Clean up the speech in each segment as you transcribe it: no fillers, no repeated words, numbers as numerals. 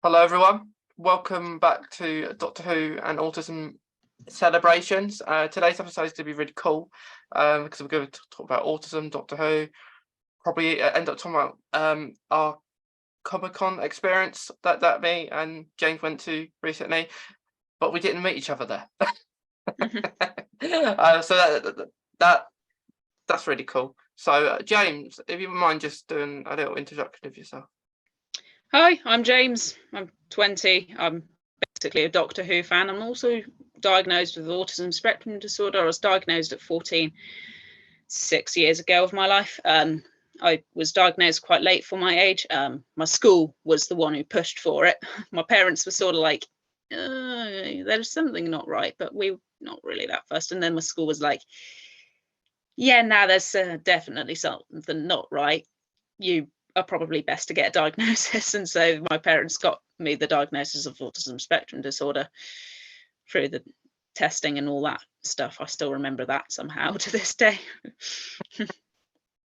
Hello everyone, welcome back to Doctor Who and Autism celebrations. Today's episode is going to be really cool because we're going to talk about autism, Doctor Who, probably end up talking about our Comic-Con experience that me and James went to recently, but we didn't meet each other there. So that's really cool. So James, if you wouldn't mind just doing a little introduction of yourself. Hi, I'm James. I'm 20. I'm basically a Doctor Who fan. I'm also diagnosed with autism spectrum disorder. I was diagnosed at 14, 6 years ago of my life. I was diagnosed quite late for my age. My school was the one who pushed for it. My parents were sort of like, there's something not right, but we not really that fussed. And then my school was like, yeah, now there's definitely something not right. You are probably best to get a diagnosis. And so my parents got me the diagnosis of autism spectrum disorder through the testing and all that stuff. I still remember that somehow to this day.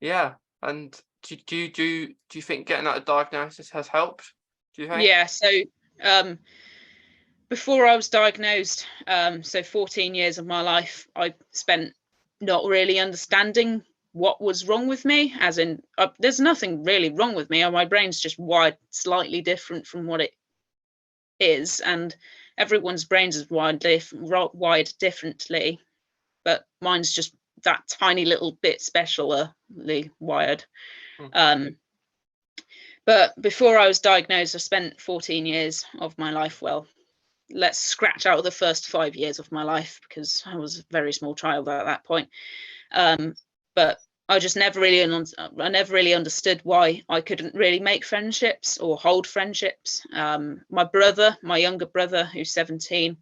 Yeah, and do you think getting that diagnosis has helped? Do you think? Yeah, so before I was diagnosed, so 14 years of my life, I spent not really understanding what was wrong with me, as in there's nothing really wrong with me. My brain's just wired slightly different from what it is, and everyone's brains is wired differently, but mine's just that tiny little bit specially wired. But before I was diagnosed, I spent 14 years of my life, well, let's scratch out the first 5 years of my life because I was a very small child at that point. But I just never really understood why I couldn't really make friendships or hold friendships. My younger brother, who's 17,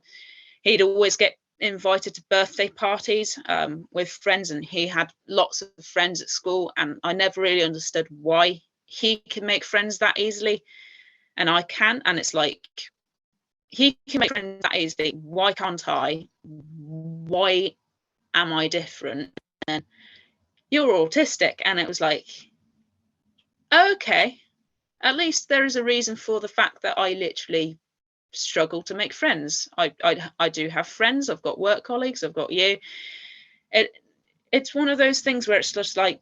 he'd always get invited to birthday parties with friends, and he had lots of friends at school, and I never really understood why he can make friends that easily and I can't. And it's like, he can make friends that easily, why can't I? Why am I different? And you're autistic. And it was like, okay, at least there is a reason for the fact that I literally struggle to make friends. I do have friends, I've got work colleagues, I've got you. It's one of those things where it's just like,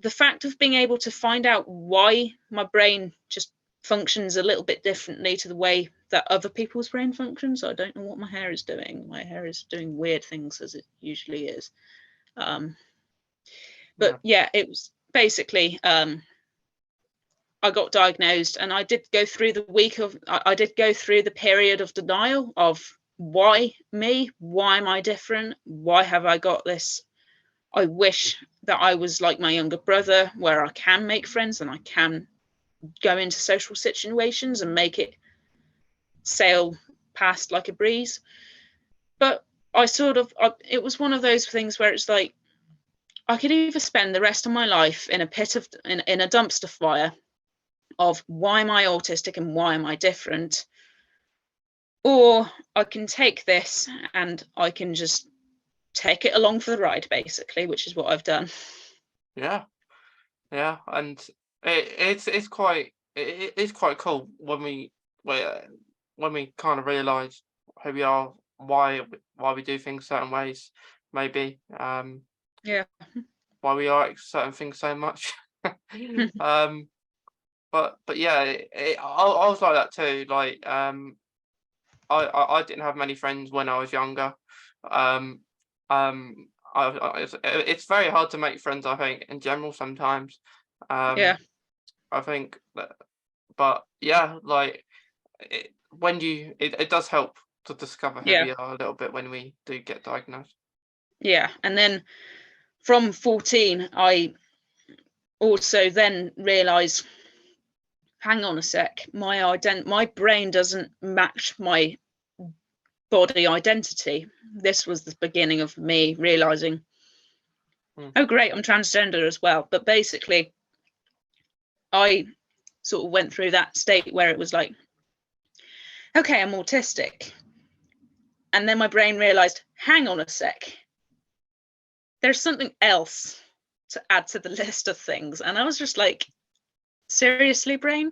the fact of being able to find out why my brain just functions a little bit differently to the way that other people's brain functions. I don't know what my hair is doing. My hair is doing weird things, as it usually is. But yeah, it was basically, I got diagnosed, and I did go through the period of denial of why me? Why am I different? Why have I got this? I wish that I was like my younger brother, where I can make friends and I can go into social situations and make it sail past like a breeze. But it was one of those things where it's like, I could either spend the rest of my life in a dumpster fire of why am I autistic and why am I different, or I can take this and I can just take it along for the ride, basically, which is what I've done. Yeah, and it's quite cool when we kind of realise who we are, why we do things certain ways, maybe yeah, why we like certain things so much. But yeah, I was like that too. Like I didn't have many friends when I was younger. It's very hard to make friends, I think, in general sometimes. yeah, I think that, but yeah, like it does help to discover who we are a little bit when we do get diagnosed. Yeah, and then from 14, I also then realised, hang on a sec, my brain doesn't match my body identity. This was the beginning of me realising, oh great, I'm transgender as well. But basically, I sort of went through that state where it was like, okay, I'm autistic. And then my brain realised, hang on a sec, there's something else to add to the list of things. And I was just like, seriously, brain?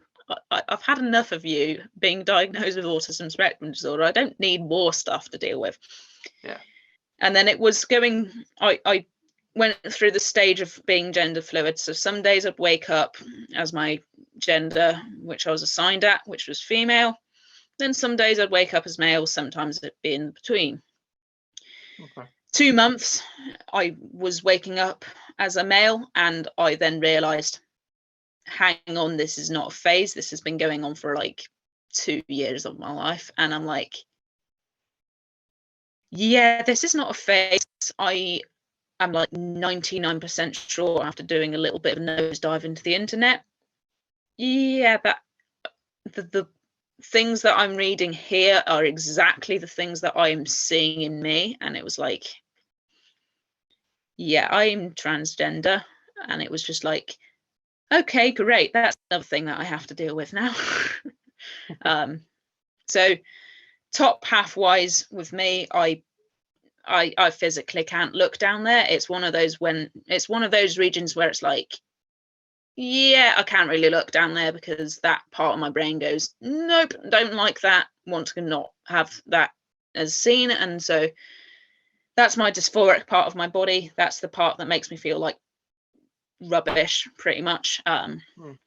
I've had enough of you being diagnosed with autism spectrum disorder. I don't need more stuff to deal with. Yeah. And then it was going, I went through the stage of being gender fluid. So some days I'd wake up as my gender, which I was assigned at, which was female. Then some days I'd wake up as male, sometimes it'd be in between. Okay. 2 months, I was waking up as a male, and I then realised, hang on, this is not a phase. This has been going on for like 2 years of my life. And I'm like, yeah, this is not a phase. I am like 99% sure, after doing a little bit of nosedive into the internet, yeah, that the things that I'm reading here are exactly the things that I am seeing in me. And it was like, yeah, I'm transgender. And it was just like, okay, great. That's another thing that I have to deal with now. So top half wise with me, I physically can't look down there. It's one of those regions where it's like, yeah, I can't really look down there, because that part of my brain goes, nope, don't like that, want to not have that as seen. And so that's my dysphoric part of my body. That's the part that makes me feel like rubbish, pretty much.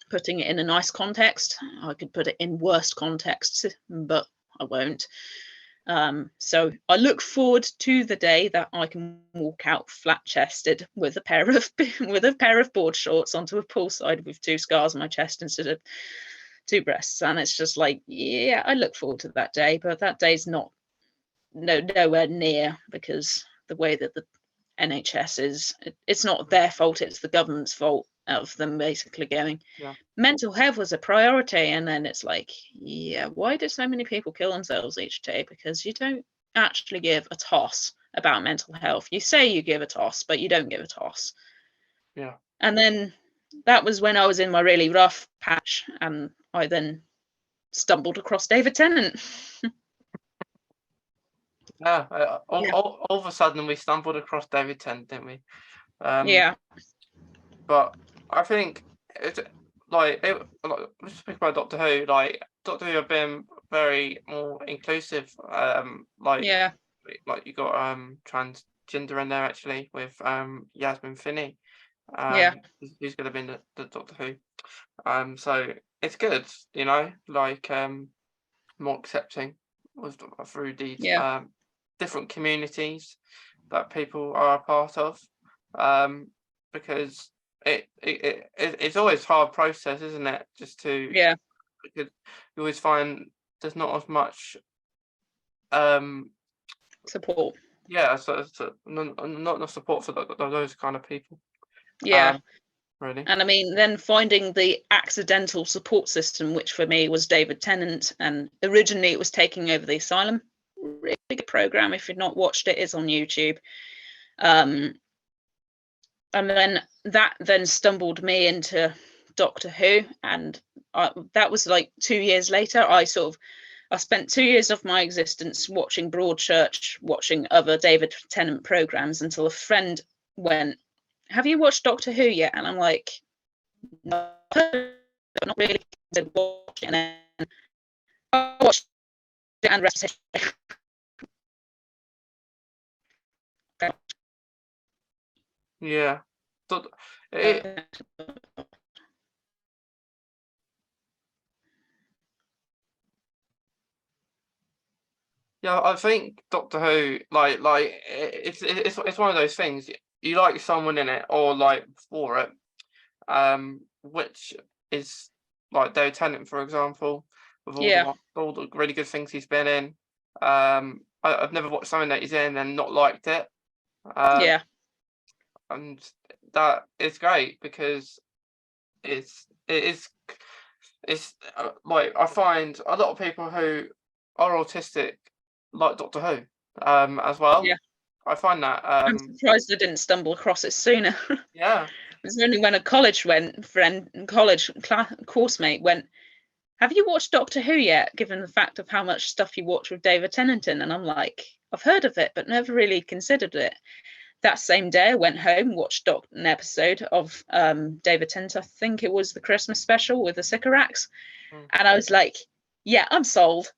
Putting it in a nice context, I could put it in worst contexts, but I won't. So I look forward to the day that I can walk out flat-chested with a pair of board shorts onto a poolside with 2 scars on my chest instead of 2 breasts. And it's just like, yeah, I look forward to that day, but that day's nowhere near, because the way that the NHS is, it's not their fault, it's the government's fault of them basically going, Yeah. Mental health was a priority. And then it's like, yeah, why do so many people kill themselves each day? Because you don't actually give a toss about mental health. You say you give a toss, but you don't give a toss. Yeah. And then that was when I was in my really rough patch, and I then stumbled across David Tennant. Yeah. Yeah. All of a sudden we stumbled across David Tennant, didn't we? Yeah. But I think it's like, let's speak about Doctor Who. Like, Doctor Who have been very more inclusive. Like, Yeah. like you got transgender in there actually with Yasmin Finney. Yeah. Who's going to be in the Doctor Who. So it's good, like more accepting through these Yeah. different communities that people are a part of. Because it's always a hard process, isn't it? Just to, Yeah. because you always find there's not as much Support. yeah, so not enough support for those kind of people. Yeah. Really. And I mean, then finding the accidental support system, which for me was David Tennant, and originally it was Taking Over the Asylum. Really good program. If you've not watched it, it's on YouTube. And then that then stumbled me into Doctor Who, and that was like 2 years later. I spent 2 years of my existence watching Broadchurch, watching other David Tennant programs, until a friend went, have you watched Doctor Who yet? And I'm like, no, not really. And then I watched it, and rest is history. Yeah. Yeah, I think Doctor Who, like it's one of those things. You like someone in it or like for it, which is like David Tennant, for example, with all the really good things he's been in. I've never watched something that he's in and not liked it. And that is great, because it's like, I find a lot of people who are autistic like Doctor Who as well. Yeah. I find that I'm surprised I didn't stumble across it sooner. yeah. It was only when a college course mate went, have you watched Doctor Who yet, given the fact of how much stuff you watch with David Tennant in? And I'm like, I've heard of it, but never really considered it. That same day I went home, watched an episode of David Tennant. I think it was the Christmas special with the Sycorax. And I was like, yeah, I'm sold.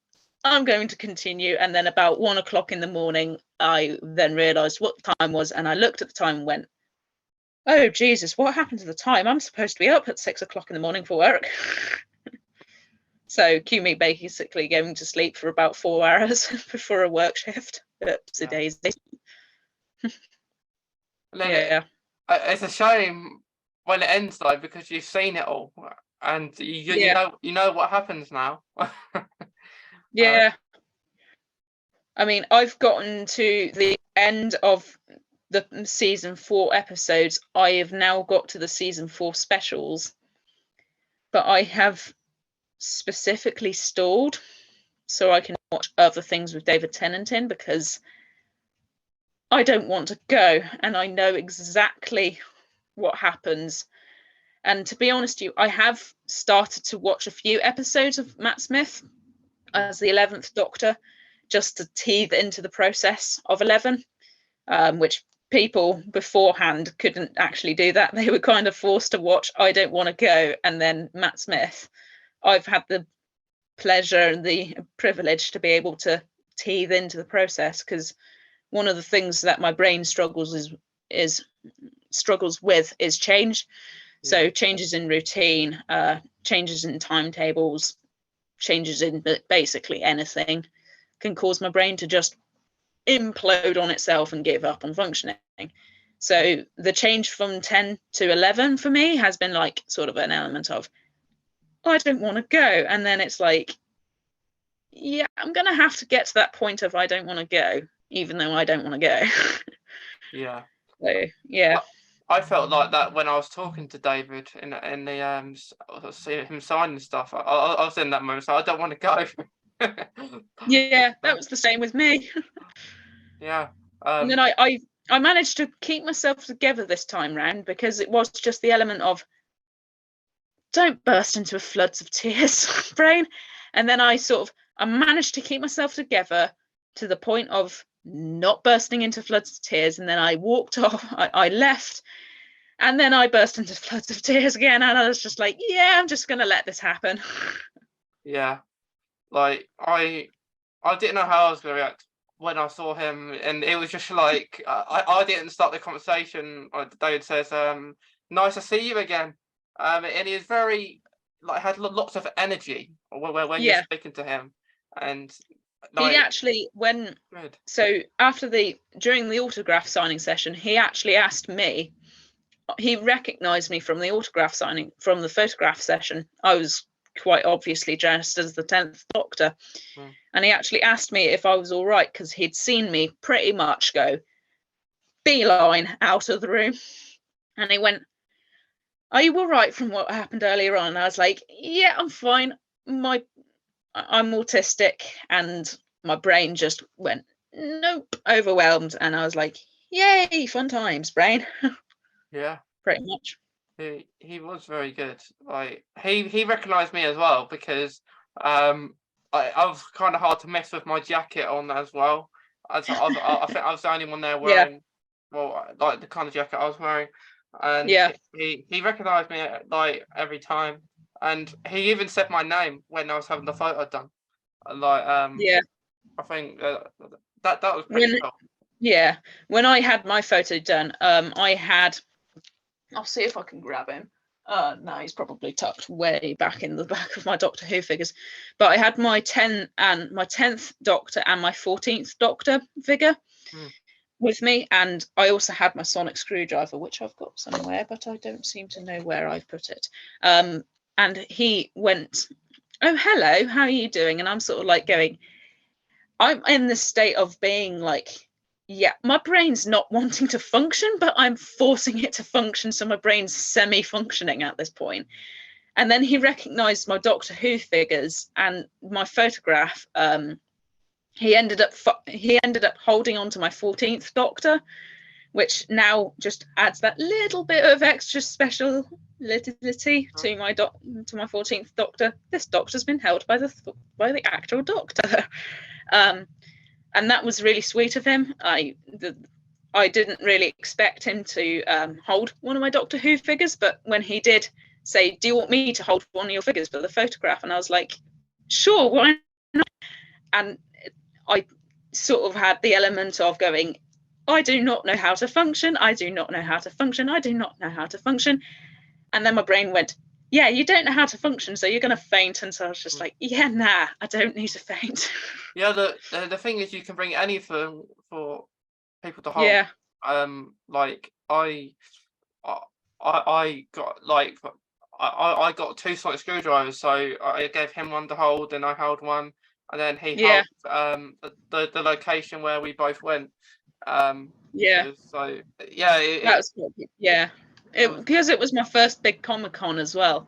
I'm going to continue. And then about 1 o'clock in the morning, I then realised what the time was, and I looked at the time and went, oh, Jesus, what happened to the time? I'm supposed to be up at 6 o'clock in the morning for work. So cue me basically going to sleep for about 4 hours before a work shift. Oopsie daisy. Yeah. It's a shame when it ends though, because you've seen it all and you know what happens now. Yeah. I mean, I've gotten to the end of the season 4 episodes. I have now got to the season 4 specials, but I have specifically stalled so I can watch other things with David Tennant in, because I don't want to go, and I know exactly what happens. And to be honest with you, I have started to watch a few episodes of Matt Smith as the 11th Doctor, just to teethe into the process of 11, which people beforehand couldn't actually do that. They were kind of forced to watch I Don't Want to Go and then Matt Smith. I've had the pleasure and the privilege to be able to teethe into the process, because one of the things that my brain struggles with is change. So changes in routine, changes in timetables, changes in basically anything can cause my brain to just implode on itself and give up on functioning. So the change from 10 to 11 for me has been like sort of an element of, I don't want to go. And then it's like, yeah, I'm going to have to get to that point of I don't want to go, even though I don't want to go. Yeah. So, yeah. I felt like that when I was talking to David in the see him signing stuff. I was in that moment, so I don't want to go. Yeah, that was the same with me. Yeah. And then I managed to keep myself together this time round, because it was just the element of don't burst into floods of tears, brain. And then I managed to keep myself together to the point of not bursting into floods of tears. And then I walked off, I left, and then I burst into floods of tears again. And I was just like, yeah, I'm just going to let this happen. Yeah. Like, I didn't know how I was going to react when I saw him. And it was just like, I didn't start the conversation. David says, nice to see you again. And he was very, like, had lots of energy when you're speaking to him. And like, he actually, during the autograph signing session, he actually asked me, he recognized me from the autograph signing, from the photograph session. I was quite obviously dressed as the 10th Doctor. And he actually asked me if I was all right, because he'd seen me pretty much go beeline out of the room. And he went, are you all right from what happened earlier on? And I was like, yeah, I'm fine. I'm autistic. And my brain just went, nope, overwhelmed. And I was like, yay, fun times, brain. Yeah. Pretty much. He was very good. Like, he recognised me as well, because I was kind of hard to miss with my jacket on as well. I think I was the only one there wearing like the kind of jacket I was wearing, and he recognised me like every time, and he even said my name when I was having the photo done. Like I think that was pretty cool. Yeah, when I had my photo done, I'll see if I can grab him. No, he's probably tucked way back in the back of my Doctor Who figures. But I had my 10th Doctor and my 14th Doctor figure with me, and I also had my sonic screwdriver, which I've got somewhere, but I don't seem to know where I've put it. And he went, "Oh, hello, how are you doing?" And I'm sort of like going, I'm in this state of being like, yeah, my brain's not wanting to function, but I'm forcing it to function. So my brain's semi-functioning at this point. And then he recognized my Doctor Who figures and my photograph. He ended up holding on to my 14th Doctor, which now just adds that little bit of extra speciality to my 14th Doctor. This Doctor's been held by the actual Doctor. And that was really sweet of him. I didn't really expect him to hold one of my Doctor Who figures, but when he did, say, do you want me to hold one of your figures for the photograph? And I was like, sure, why not? And I sort of had the element of going, I do not know how to function. I do not know how to function. I do not know how to function. And then my brain went, yeah, you don't know how to function, so you're going to faint. And so I was just like, yeah, nah, I don't need to faint. Yeah, the thing is, you can bring anything for people to hold. Yeah. Like I got like I got 2 sonic screwdrivers, so I gave him one to hold, and I held one, and then he held the location where we both went. Yeah. So yeah, That's because it was my first big Comic-Con as well.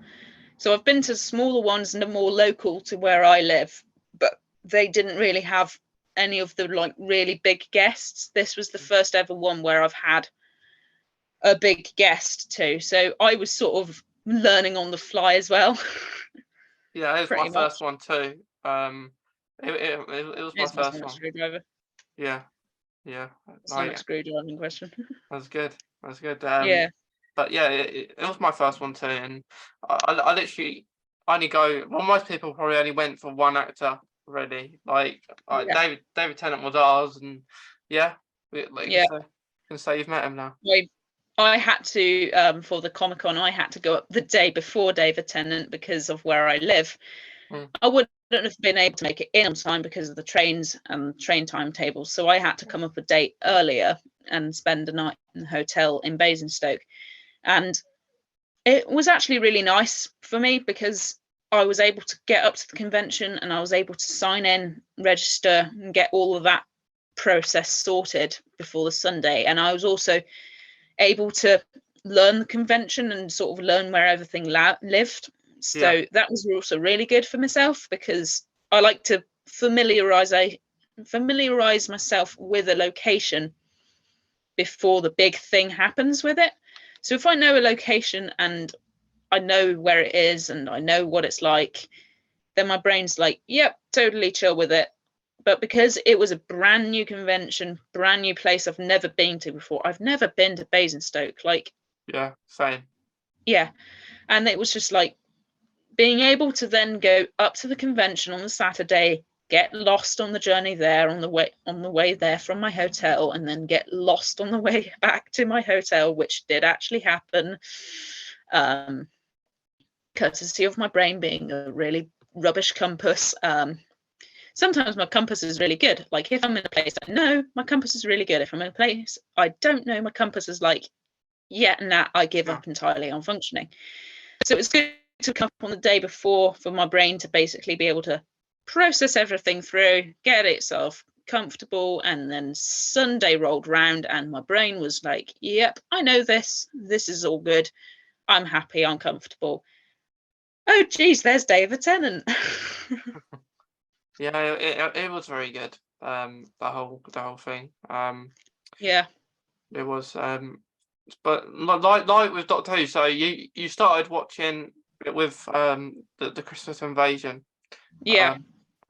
So I've been to smaller ones and are more local to where I live, but they didn't really have any of the like really big guests. This was the first ever one where I've had a big guest too. So I was sort of learning on the fly as well. Yeah, it was my first one too. It was my first one. Screwdriver. Yeah. Sonic screwdriver question. That's good. Yeah. But yeah, it was my first one too, and I literally only go. Well, most people probably only went for one actor already. Like David Tennant was ours, and yeah, can say you've met him now. I had to for the Comic-Con. I had to go up the day before David Tennant because of where I live. I wouldn't have been able to make it in on time because of the trains and train timetables. So I had to come up a day earlier and spend a night in the hotel in Basingstoke. And it was actually really nice for me because I was able to get up to the convention and I was able to sign in, register, and get all of that process sorted before the Sunday. And I was also able to learn the convention and sort of learn where everything lived. So that was also really good for myself because I like to familiarize myself with a location before the big thing happens with it. So if I know a location and I know where it is and I know what it's like, then my brain's like, yep, totally chill with it. But because it was a brand new convention, brand new place I've never been to before, I've never been to Basingstoke. Same. Yeah. And it was just like being able to then go up to the convention on the Saturday, get lost on the journey there on the way there from my hotel, and then get lost on the way back to my hotel, which did actually happen, courtesy of my brain being a really rubbish compass. Sometimes my compass is really good. Like if I'm in a place I know, my compass is really good. If I'm in a place I don't know, my compass is like, I give up entirely on functioning. So it's good to come up on the day before for my brain to basically be able to process everything through, get itself comfortable, and then Sunday rolled round and my brain was like, yep, I know this is all good, I'm happy, I'm comfortable. Oh geez, there's David Tennant. It was very good. The whole thing. Yeah, it was. But like with Doctor Who, so you started watching it with the Christmas Invasion. Yeah.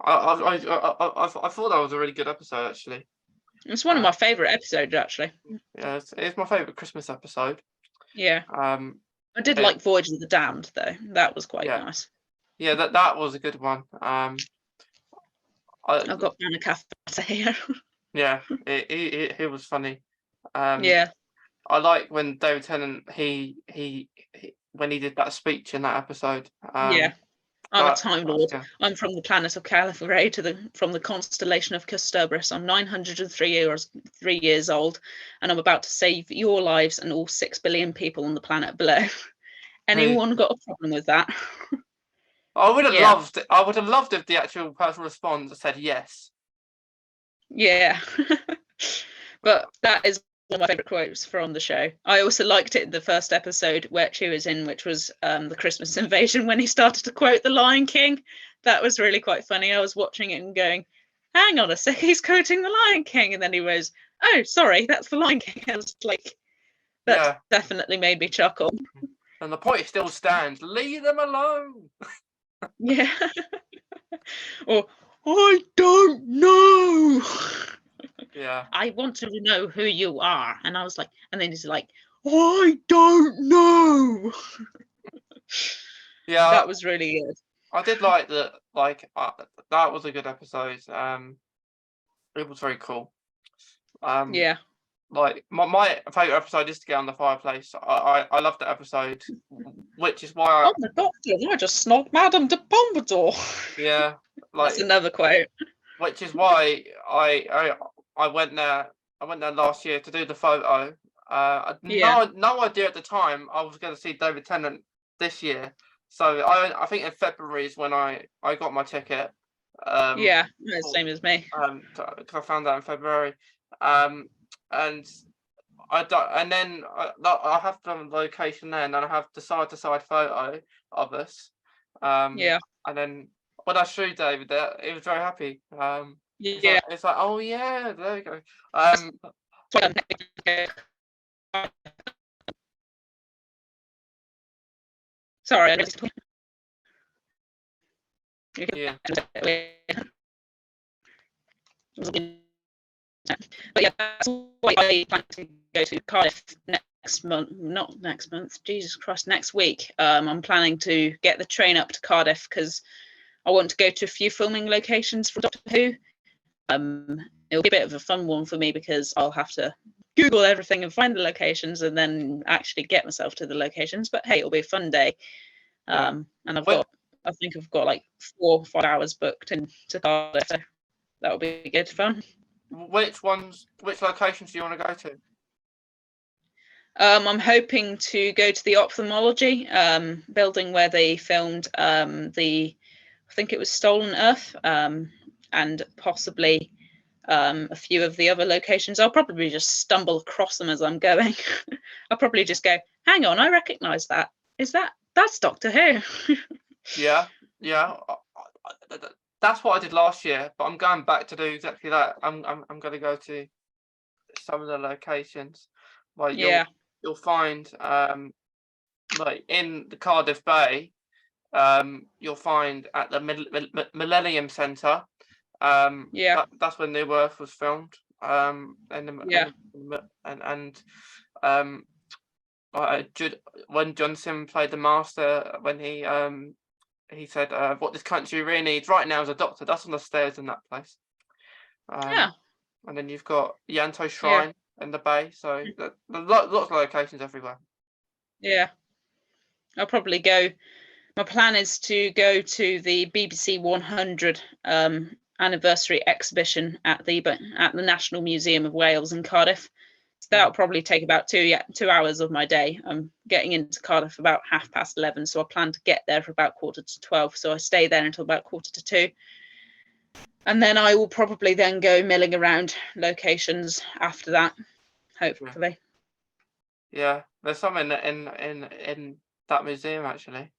I thought that was a really good episode actually. It's one of my favourite episodes actually. Yeah, it's my favourite Christmas episode. Yeah. I did like Voyage of the Damned though. That was quite nice. Yeah, that was a good one. I've got Anna Caffata here. Yeah, it was funny. Yeah. I like when David Tennant he when he did that speech in that episode. Yeah. I'm a Time Lord. I'm from the planet of Gallifrey from the constellation of Kasterborous. I'm 903 years old, and I'm about to save your lives and all 6 billion people on the planet below. Anyone got a problem with that? I would have loved if the actual person responds said yes. Yeah. But that is one of my favourite quotes from the show. I also liked it in the first episode where she was in, which was the Christmas Invasion, when he started to quote the Lion King. That was really quite funny. I was watching it and going, hang on a sec, he's quoting the Lion King. And then he goes, oh, sorry, that's the Lion King. I was like, that definitely made me chuckle. And the point still stands, leave them alone. Yeah. Or, I don't know. Yeah. I want to know who you are. And I was like, and then he's like, I don't know. Yeah, That was really good. I did like that. Like that was a good episode. It was very cool. Yeah. Like my favorite episode is to get on the fireplace. I love that episode, which is why Oh, the doctor, I just snogged Madame de Pompadour. yeah, That's like another quote. which is why I went there. I went there last year to do the photo. Yeah. No idea at the time I was going to see David Tennant this year. So I think in February is when I got my ticket. Yeah. No, for- same as me. because I found out in February. And and then I have the location there, and then I have the side to side photo of us. Yeah. And then when I showed David that, he was very happy. Yeah. It's like, oh yeah, there you go. Sorry, I Yeah, but yeah, that's why I plan to go to Cardiff next month. Not next month, Jesus Christ, next week. I'm planning to get the train up to Cardiff because I want to go to a few filming locations for Doctor Who. It'll be a bit of a fun one for me because I'll have to Google everything and find the locations and then actually get myself to the locations. But hey, it'll be a fun day. And I think I've got like 4 or 5 hours booked into Cardiff, so that'll be good fun. which locations do you want to go to? I'm hoping to go to the ophthalmology building where they filmed I think it was Stolen Earth, and possibly a few of the other locations. I'll probably just stumble across them as I'm going. I'll probably just go, hang on, I recognise that. That's Doctor Who? Yeah. That's what I did last year, but I'm going back to do exactly that. I'm going to go to some of the locations. Like you'll find like in the Cardiff Bay, you'll find at the Millennium Centre. That's when New Earth was filmed. When Johnson played the Master, when he said, "What this country really needs right now is a doctor." That's on the stairs in that place. And then you've got Yanto Shrine in the Bay. So lots of locations everywhere. Yeah, I'll probably go. My plan is to go to the BBC 100 anniversary exhibition at the National Museum of Wales in Cardiff. So that'll probably take about 2 hours of my day. I'm getting into Cardiff about 11:30, so I plan to get there for about 11:45. So I stay there until about 1:45. And then I will probably then go milling around locations after that, hopefully. Yeah, there's some in that museum actually.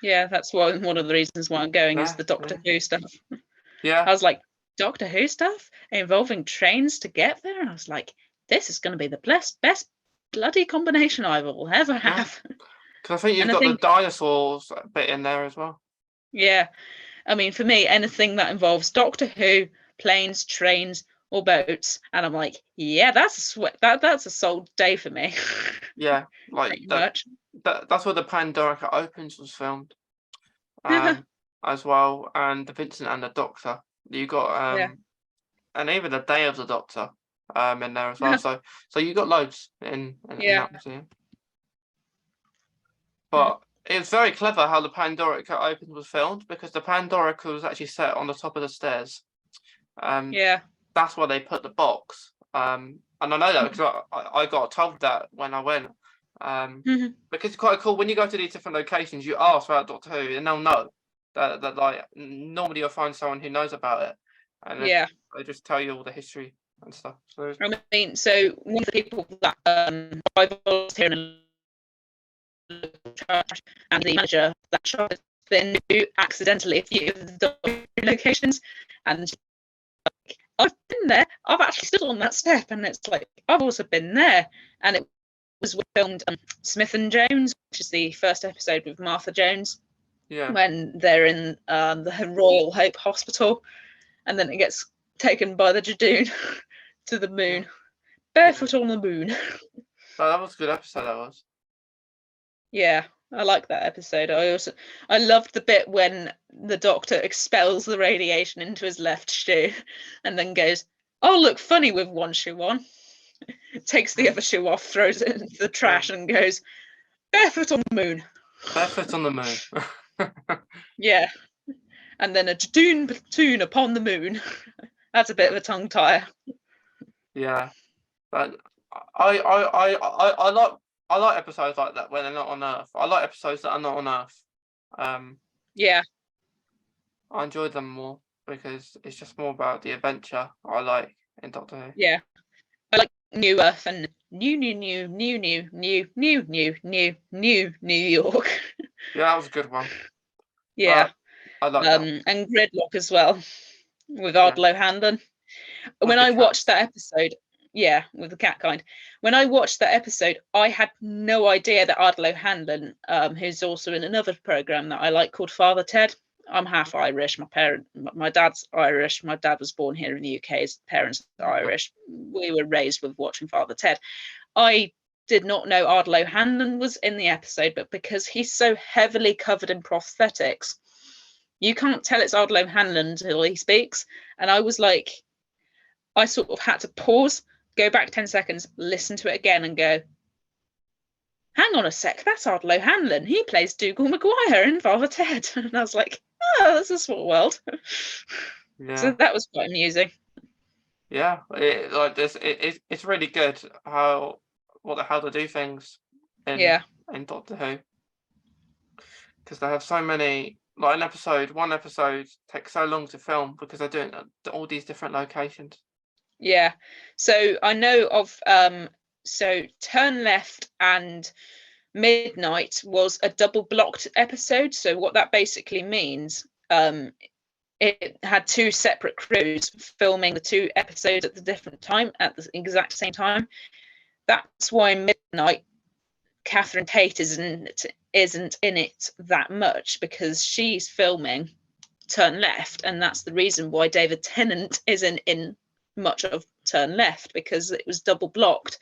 Yeah, that's one of the reasons why I'm going is the Doctor Who stuff. Yeah. I was like, Doctor Who stuff involving trains to get there? And I was like, this is going to be the best bloody combination I will ever have. Because I think you've got the dinosaurs bit in there as well. Yeah. I mean, for me, anything that involves Doctor Who, planes, trains, or boats, and I'm like, yeah, that's a sold day for me. Yeah, like much. That's where the Pandorica Opens was filmed, as well, and the Vincent and the Doctor. You got and even the Day of the Doctor in there as well. So you got loads in that museum. But it was very clever how the Pandorica Opens was filmed because the Pandorica was actually set on the top of the stairs. That's why they put the box. And I know that because I got told that when I went. Because it's quite cool when you go to these different locations, you ask about Doctor Who and they'll know that like normally you'll find someone who knows about it. And they just tell you all the history and stuff. So I mean, so one of the people that I volunteer in a church, and the manager of that church has been to accidentally a few of the locations, and I've been there. I've actually stood on that step, and it's like I've also been there. And it was filmed Smith and Jones, which is the first episode with Martha Jones. Yeah. When they're in the Royal Hope Hospital, and then it gets taken by the Jadoon to the moon, barefoot on the moon. That was a good episode. That was. Yeah, I like that episode. I loved the bit when the Doctor expels the radiation into his left shoe and then goes, "I'll look funny with one shoe on." Takes the other shoe off, throws it into the trash and goes, "Barefoot on the moon." Barefoot on the moon. Yeah. And then a Jadoon platoon upon the moon. That's a bit of a tongue tire. Yeah. But I like episodes like that when they're not on Earth. I like episodes that are not on Earth. Yeah. I enjoy them more because it's just more about the adventure I like in Doctor Who. Yeah. I like New Earth and New York. Yeah, that was a good one. Yeah. I like that. And Gridlock as well with Ardlo Hanlon. When I watched that episode, yeah, with the cat kind. When I watched that episode, I had no idea that Ardlo Hanlon, who's also in another program that I like called Father Ted. I'm half Irish. My dad's Irish. My dad was born here in the UK. His parents are Irish. We were raised with watching Father Ted. I did not know Ardlo Hanlon was in the episode, but because he's so heavily covered in prosthetics, you can't tell it's Ardlo Hanlon until he speaks. And I was like, I sort of had to pause, go back 10 seconds, listen to it again and go, hang on a sec, that's Ardlo Hanlon. He plays Dougal Maguire in Father Ted. And I was like, oh, that's a small world. Yeah. So that was quite amusing. Yeah, it's really good how to do things in Doctor Who, because they have so many, like one episode takes so long to film because they're doing all these different locations. Yeah, so I know of so Turn Left and Midnight was a double blocked episode. So what that basically means, it had two separate crews filming the two episodes at the different time, at the exact same time. That's why Midnight, Catherine Tate isn't in it that much, because she's filming Turn Left, and that's the reason why David Tennant isn't in much of Turn Left, because it was double blocked.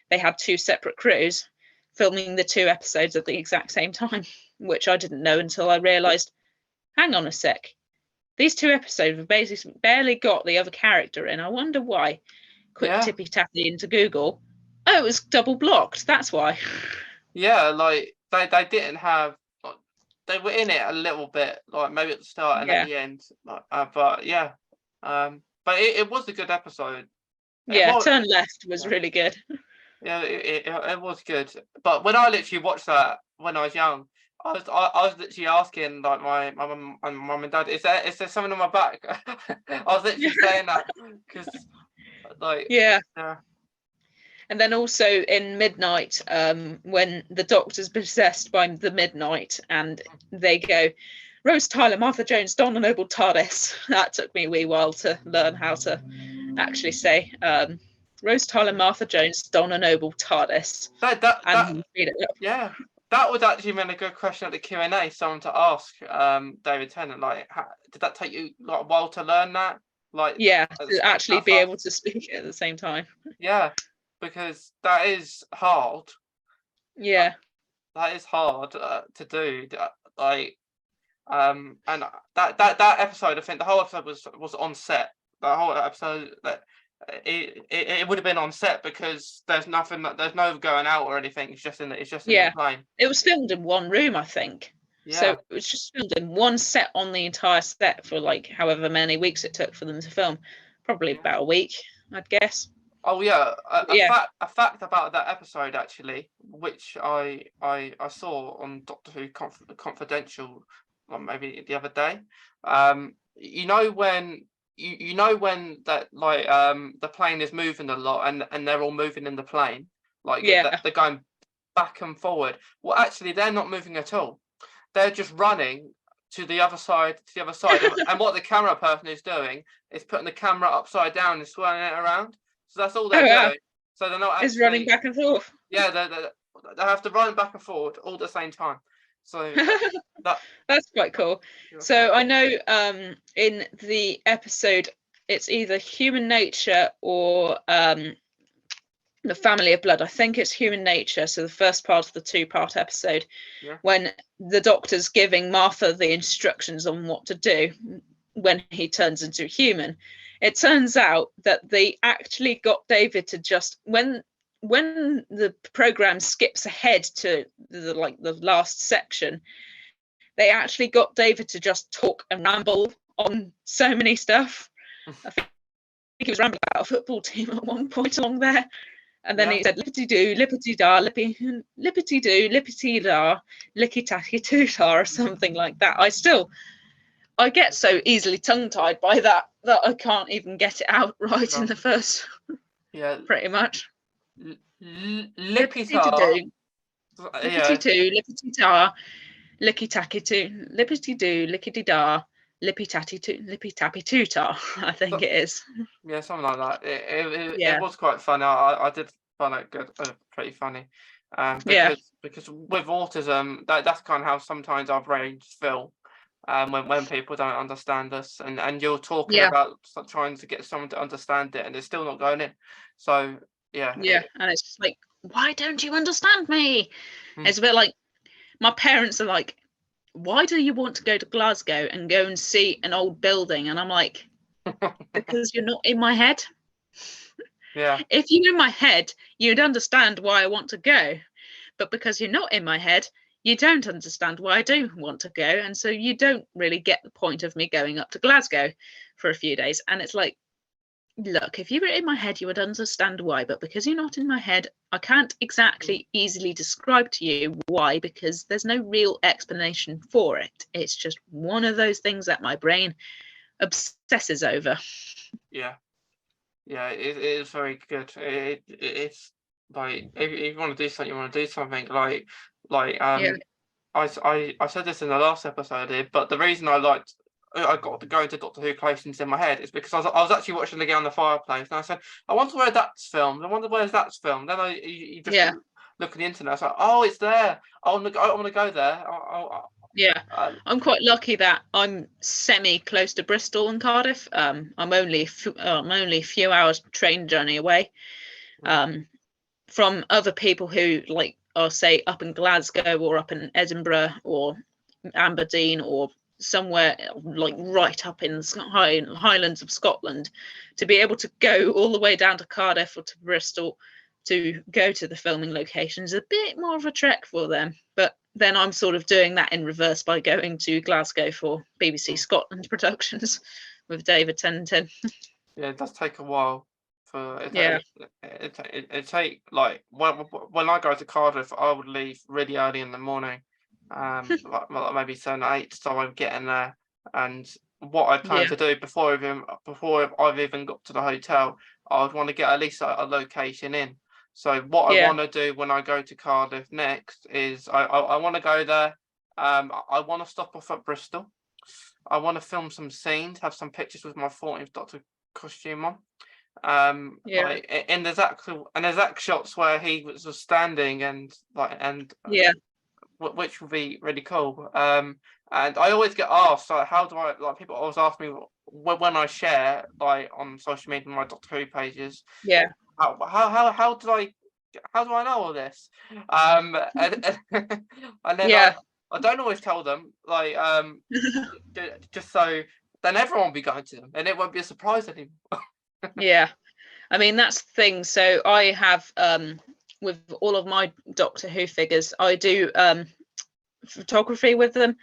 They had two separate crews filming the two episodes at the exact same time, which I didn't know until I realised, hang on a sec, these two episodes have basically barely got the other character in. I wonder why. Quick tippy tappy into Google. Oh, it was double blocked. That's why. Yeah, like they didn't have. They were in it a little bit, like maybe at the start and at the end. But yeah, but it was a good episode. Yeah, Turn Left was really good. Yeah, it was good. But when I literally watched that when I was young, I was literally asking like my mum and dad, is there something on my back? I was literally saying that because like yeah. And then also in Midnight, when the Doctor's possessed by the Midnight and they go, Rose Tyler, Martha Jones, Donna Noble, TARDIS. That took me a wee while to learn how to actually say Rose Tyler, Martha Jones, Donna Noble, TARDIS. Yeah, that would actually been a good question at the Q&A, someone to ask David Tennant, like, did that take you like a while to learn that? Like, yeah, to actually be able to speak at the same time. Yeah, because that is hard. Yeah, that is hard to do. Like, and that episode, I think the whole episode was on set. The whole episode, that it would have been on set because there's no going out or anything. It's just in the plane. It was filmed in one room, I think. Yeah. So it was just filmed in one set on the entire set for like however many weeks it took for them to film. Probably about a week, I'd guess. Oh yeah, a fact about that episode actually, which I saw on Doctor Who Confidential, or maybe the other day. You know when that like the plane is moving a lot and they're all moving in the plane, like they're going back and forward. Well, actually, they're not moving at all. They're just running to the other side, and what the camera person is doing is putting the camera upside down and swirling it around. So that's all they're doing. So they're not actually... It's running back and forth. Yeah, they have to run back and forward all at the same time. So that's quite cool. So I know in the episode, it's either Human Nature or the family of blood. I think it's Human Nature. So the first part of the 2-part episode, when the doctor's giving Martha the instructions on what to do when he turns into a human. It turns out that they actually got David to just, when the program skips ahead to the last section, they actually got David to just talk and ramble on so many stuff. I think he was rambling about a football team at one point along there. And then he said, lippity-doo, lippity-da, lippity-doo, lippity-da, licky-tacky-too-da, or something like that. I get so easily tongue-tied by that I can't even get it out right in the first, pretty much. Lippity-doo, lippity-doo, lippity-da, licky-tacky-too, lippity-doo, lickety-da, lippy-tappy-too-ta, I think it is. Yeah, something like that. It was quite funny. I did find it good, pretty funny. Because with autism, that's kind of how sometimes our brains feel. When people don't understand us, and you're talking about trying to get someone to understand it, and it's still not going in. So and it's just like, why don't you understand me? It's a bit like my parents are like, why do you want to go to Glasgow and go and see an old building? And I'm like, because you're not in my head. If you're in my head, you'd understand why I want to go, but because you're not in my head, you don't understand why I do want to go, and so you don't really get the point of me going up to Glasgow for a few days. And it's like, look, if you were in my head, you would understand why, but because you're not in my head, I can't exactly easily describe to you why, because there's no real explanation for it. It's just one of those things that my brain obsesses over. It is very good. It's like, if you want to do something, you want to do something. I said this in the last episode here, but the reason I got to go into Doctor Who Creations in my head is because I was actually watching again on the fireplace, and I said, I wonder where that's filmed. I wonder where that's filmed. Then you just look at the internet. It's like, oh, it's there. I want to go there. I'm quite lucky that I'm semi close to Bristol and Cardiff. I'm only a few hours train journey away from other people who are say up in Glasgow or up in Edinburgh or Aberdeen or somewhere like right up in the Highlands of Scotland. To be able to go all the way down to Cardiff or to Bristol to go to the filming location is a bit more of a trek for them, but then I'm sort of doing that in reverse by going to Glasgow for BBC Scotland productions with David Tennant. It does take a while for it. It take like when I go to Cardiff, I would leave really early in the morning, like maybe 7 or 8, so I'm getting there. And what I plan to do before I've even got to the hotel, I would want to get at least a location in. So what I want to do when I go to Cardiff next is I want to go there. I want to stop off at Bristol. I want to film some scenes, have some pictures with my 14th Doctor costume on. Like in there's exact shots where he was standing which would be really cool. And I always get asked, like, how do I, like, people always ask me when I share, like, on social media, my Doctor Who pages, how do I know all this? And then I don't always tell them, like, just so then everyone will be going to them and it won't be a surprise anymore. I mean, that's the thing. So I have with all of my Doctor Who figures, I do photography with them.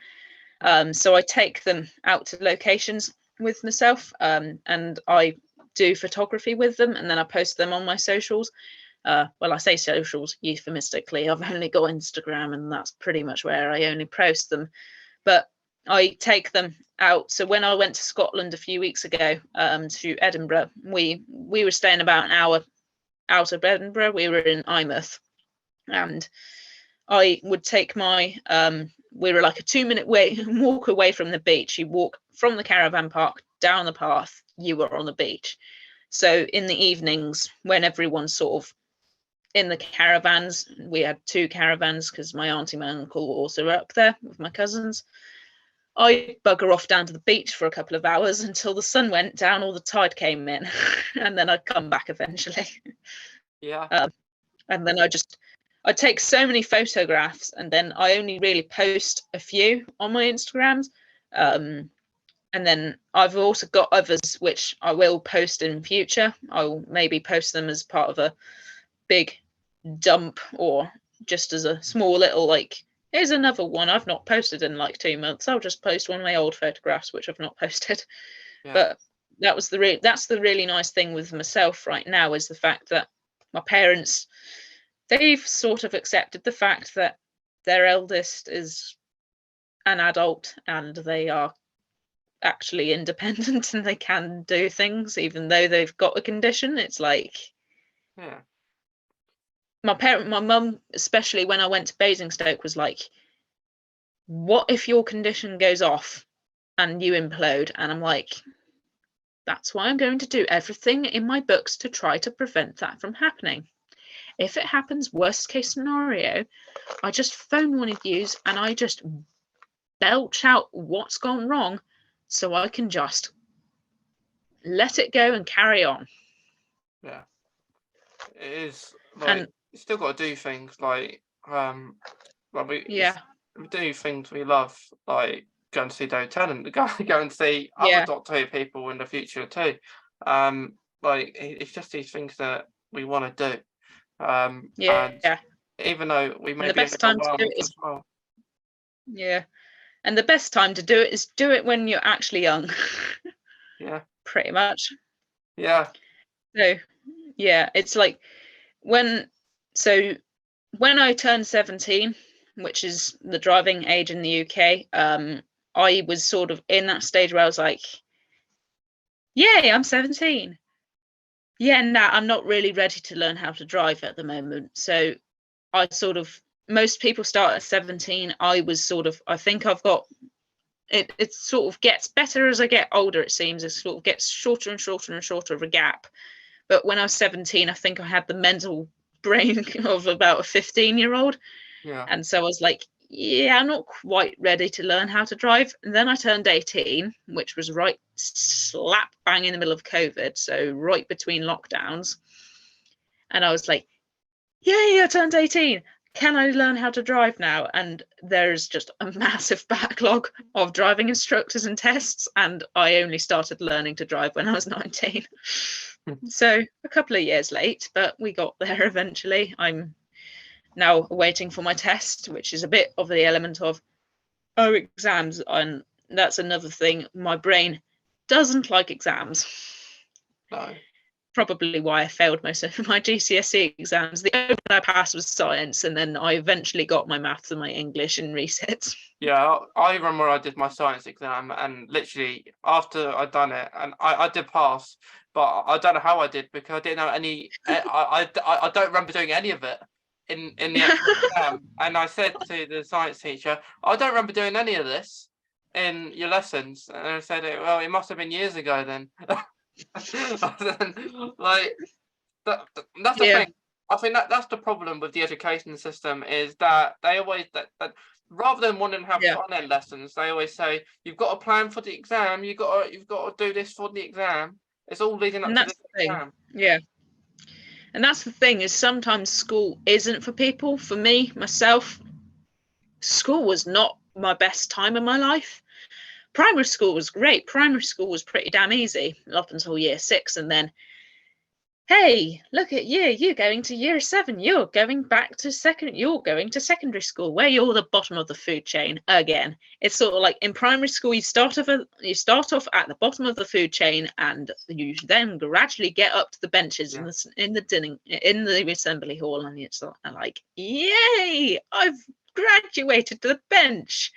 So I take them out to locations with myself, and I do photography with them, and then I post them on my socials. Well, I say socials euphemistically. I've only got Instagram, and that's pretty much where I only post them. But I take them out. So when I went to Scotland a few weeks ago, to Edinburgh, we were staying about an hour out of Edinburgh. We were in Eyemouth, and I would take my we were like a 2-minute walk away from the beach. You walk from the caravan park down the path, you were on the beach. So in the evenings, when everyone's sort of in the caravans, we had 2 caravans because my auntie and my uncle were also up there with my cousins. I bugger off down to the beach for a couple of hours until the sun went down or the tide came in, and then I'd come back eventually. Yeah. And then I take so many photographs, and then I only really post a few on my Instagrams. And then I've also got others which I will post in future. I will maybe post them as part of a big dump, or just as a small little, like, here's another one I've not posted in like 2 months. I'll just post one of my old photographs which I've not posted. Yeah. But that's the really nice thing with myself right now, is the fact that my parents, they've sort of accepted the fact that their eldest is an adult and they are actually independent and they can do things even though they've got a condition. It's like, Yeah. my mum, especially when I went to Basingstoke, was like, what if your condition goes off and you implode? And I'm like, that's why I'm going to do everything in my books to try to prevent that from happening. If it happens, worst case scenario, I just phone one of yous and I just belch out what's gone wrong, so I can just let it go and carry on. Yeah. It is like, And you still got to do things like we yeah, we do things we love, like going to see David Tennant, go and see other yeah, Doctor Who people in the future too. Like it's just these things that we want to do. And yeah. even though we may And the be best time to do overwhelmed it as is, well. yeah. And the best time to do it is do it when you're actually young. Yeah. Pretty much. Yeah. So yeah, it's like when I turned 17, which is the driving age in the UK, I was sort of in that stage where I was like, yay, I'm 17. Yeah, nah, I'm not really ready to learn how to drive at the moment. So most people start at 17. I think I've got it. It sort of gets better as I get older, it seems. It sort of gets shorter and shorter and shorter of a gap. But when I was 17, I think I had the mental brain of about a 15-year-old. Yeah. And so I was like, yeah, I'm not quite ready to learn how to drive. And then I turned 18, which was right slap bang in the middle of COVID. So right between lockdowns. And I was like, yay, I turned 18. Can I learn how to drive now? And there's just a massive backlog of driving instructors and tests. And I only started learning to drive when I was 19. So a couple of years late, but we got there eventually. I'm now waiting for my test, which is a bit of the element of, oh, exams. And that's another thing. My brain doesn't like exams. No. Probably why I failed most of my GCSE exams. The only one I passed was science, and then I eventually got my maths and my English in resets. Yeah, I remember I did my science exam, and literally after I'd done it, and I did pass, but I don't know how I did, because I didn't know any. I don't remember doing any of it in the actual exam. And I said to the science teacher, I don't remember doing any of this in your lessons. And I said, well, it must have been years ago then. Like that's the Yeah, thing. I think that's the problem with the education system, is that they always that rather than wanting to have yeah. fun in lessons, they always say you've got to plan for the exam, you've got to do this for the exam. It's all leading up And to that's this the thing. exam. Yeah. And that's the thing, is sometimes school isn't for people. For me, myself, school was not my best time in my life. Primary school was great. Primary school was pretty damn easy up until year 6, and then, hey, look at you, you're going to year 7, you're going to secondary school, where you're the bottom of the food chain again. It's sort of like in primary school, you start off at the bottom of the food chain, and you then gradually get up to the benches Yeah. in the assembly hall, and it's like, yay, I've graduated to the bench.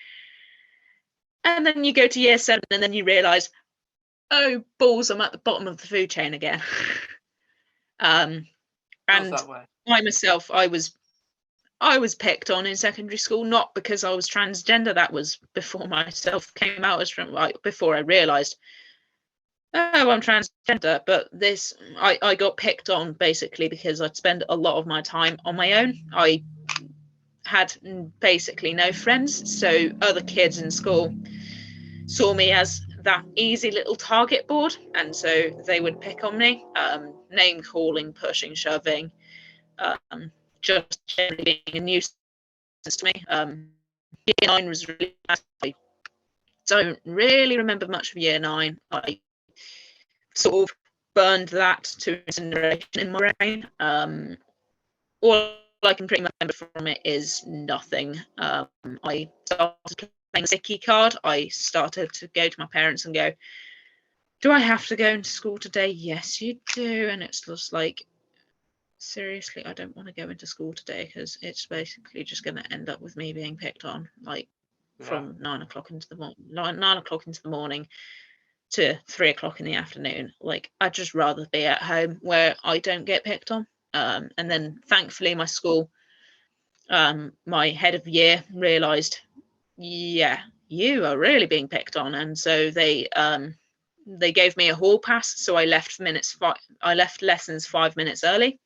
And then you go to year 7, and then you realise, oh balls, I'm at the bottom of the food chain again. And that way. I myself, I was picked on in secondary school, not because I was transgender. That was before myself came out as before I realised, oh, I'm transgender. But I got picked on basically because I'd spend a lot of my time on my own. I had basically no friends, so other kids in school saw me as that easy little target board, and so they would pick on me, name calling, pushing, shoving, just generally being a nuisance to me. Year 9 was really bad. I don't really remember much of year 9. I sort of burned that to incineration in my brain. All I can pretty much remember from it is nothing. I started playing the sticky card. I started to go to my parents and go, do I have to go into school today? Yes, you do. And it's just like, seriously, I don't want to go into school today because it's basically just going to end up with me being picked on, like from 9 o'clock into the 9 o'clock into the morning to 3 o'clock in the afternoon. Like, I'd just rather be at home where I don't get picked on. And then thankfully my school, my head of year realized, yeah, you are really being picked on. And so they gave me a hall pass, so I left lessons 5 minutes early.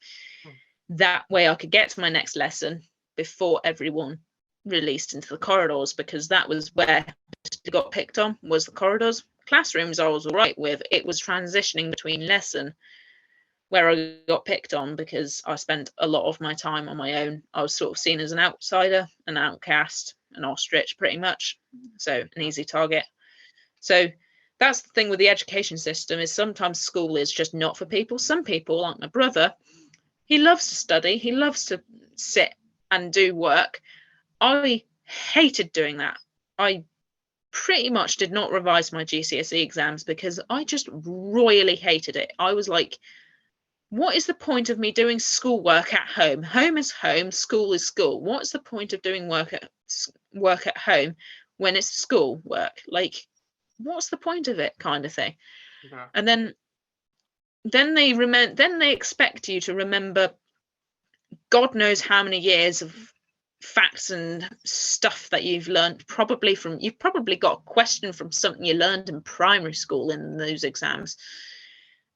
That way I could get to my next lesson before everyone released into the corridors, because that was where I got picked on, was the corridors. Classrooms I was all right with. It was transitioning between lesson where I got picked on, because I spent a lot of my time on my own. I was sort of seen as an outsider, an outcast, an ostrich pretty much, so an easy target. So that's the thing with the education system, is sometimes school is just not for people. Some people, like my brother, he loves to study, he loves to sit and do work. I hated doing that. I pretty much did not revise my GCSE exams because I just royally hated it. I was like, what is the point of me doing schoolwork at home? Home is home, school is school. What's the point of doing work at home when it's school work? Like, what's the point of it, kind of thing? Yeah. And then they expect you to remember God knows how many years of facts and stuff that you've learned. You've probably got a question from something you learned in primary school in those exams.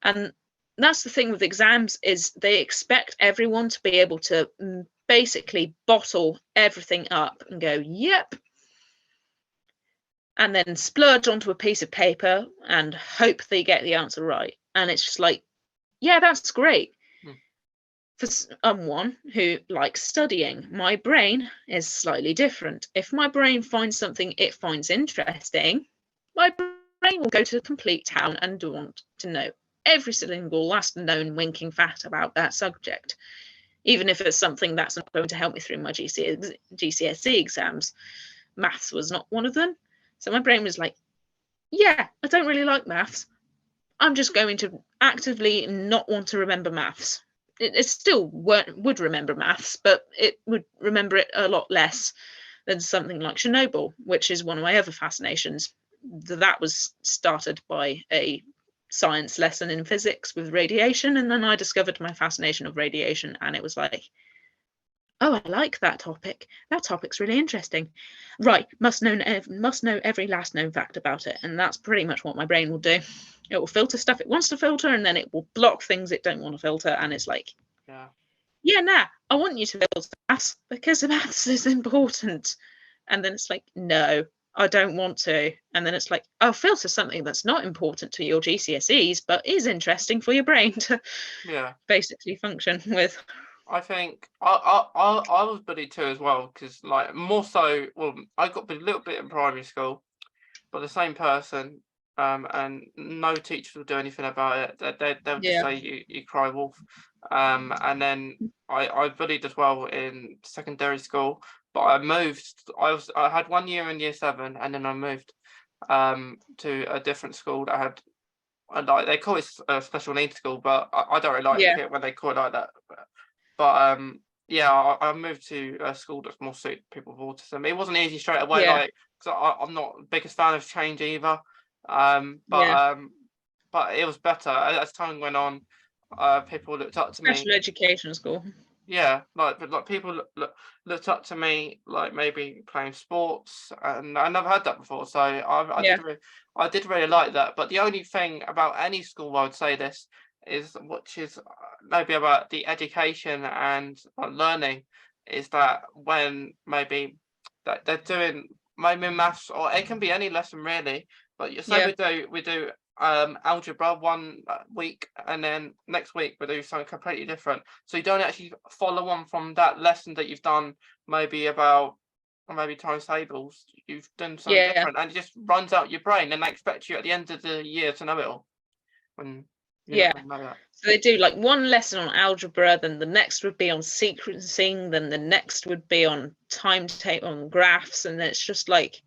And that's the thing with exams, is they expect everyone to be able to basically bottle everything up and go, yep, and then splurge onto a piece of paper and hope they get the answer right. And it's just like, yeah, that's great. For someone who likes studying, my brain is slightly different. If my brain finds something it finds interesting, my brain will go to complete town and want to know every single last known winking fact about that subject, even if it's something that's not going to help me through my GCSE exams. Maths was not one of them. So my brain was like, yeah, I don't really like maths. I'm just going to actively not want to remember maths. It still would remember maths, but it would remember it a lot less than something like Chernobyl, which is one of my other fascinations. That was started by a science lesson in physics with radiation, and then I discovered my fascination of radiation, and it was like, oh, I like that topic. That topic's really interesting. Right, must know every last known fact about it, and that's pretty much what my brain will do. It will filter stuff it wants to filter, and then it will block things it don't want to filter, and it's like, I want you to filter maths because maths is important. And then it's like, no, I don't want to. And then it's like, I'll filter something that's not important to your GCSEs, but is interesting for your brain to basically function with. I think I was bullied too as well, because like more so, well, I got bullied a little bit in primary school, but the same person, and no teacher would do anything about it. They would just say you cry wolf. And then I bullied as well in secondary school, but I moved. I had 1 year in year 7, and then I moved to a different school that had, like, they call it a special needs school, but I don't really like it when they call it like that. But I moved to a school that's more suited people with autism. It wasn't easy straight away, like, because I'm not the biggest fan of change either. But it was better as time went on. People looked up to me. Special education school. Yeah, like people looked up to me, like maybe playing sports, and I never had that before. So I did really like that. But the only thing about any school, I would say this, is, which is maybe about the education and learning, is that when maybe that they're doing maybe maths, or it can be any lesson really, but you say we do algebra one week, and then next week we'll do something completely different. So you don't actually follow on from that lesson that you've done, maybe times tables. You've done something different, and it just runs out your brain, and they expect you at the end of the year to know it all. When you're not gonna know that. So they do like one lesson on algebra, then the next would be on sequencing, then the next would be on timetable, on graphs, and it's just like,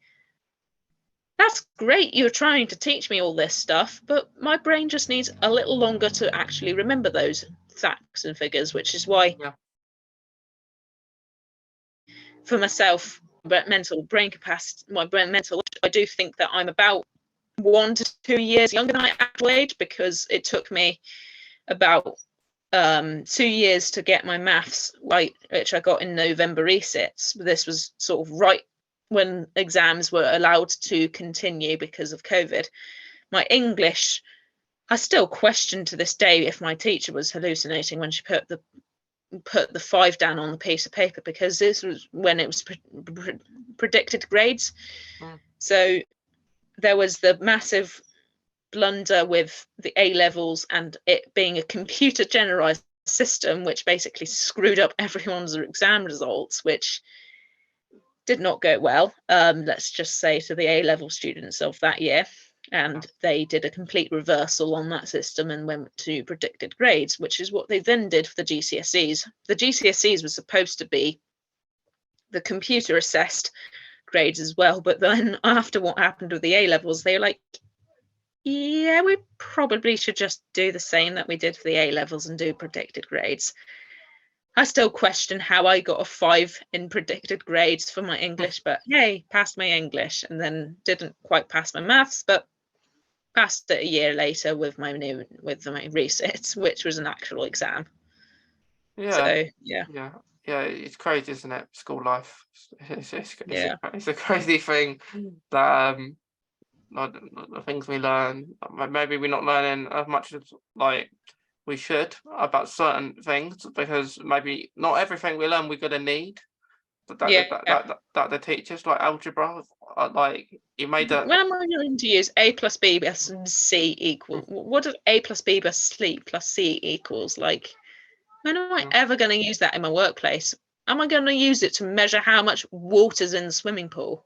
that's great, you're trying to teach me all this stuff, but my brain just needs a little longer to actually remember those facts and figures, which is why for myself, but mental brain capacity, I do think that I'm about 1 to 2 years younger than my actual age, because it took me about 2 years to get my maths right, which I got in November resits. This was sort of right when exams were allowed to continue because of COVID. My English, I still question to this day if my teacher was hallucinating when she put the 5 down on the piece of paper, because this was when it was predicted grades. So there was the massive blunder with the A levels and it being a computer generalized system, which basically screwed up everyone's exam results, which did not go well, let's just say, to the A level students of that year. And they did a complete reversal on that system and went to predicted grades, which is what they then did for the GCSEs. The GCSEs were supposed to be the computer assessed grades as well, but then after what happened with the A levels, they were like, yeah, we probably should just do the same that we did for the A levels and do predicted grades. I still question how I got a 5 in predicted grades for my English, but yay, passed my English, and then didn't quite pass my maths, but passed it a year later with my resits, which was an actual exam. So it's crazy, isn't it? School life. It's a crazy thing that the things we learn, maybe we're not learning as much as like we should about certain things, because maybe not everything we learn we're gonna need. That the teachers, like algebra, like you made that. When am I going to use A plus B plus C equal? What does A plus B plus C equals? Like, when am I ever going to use that in my workplace? Am I going to use it to measure how much water's in the swimming pool?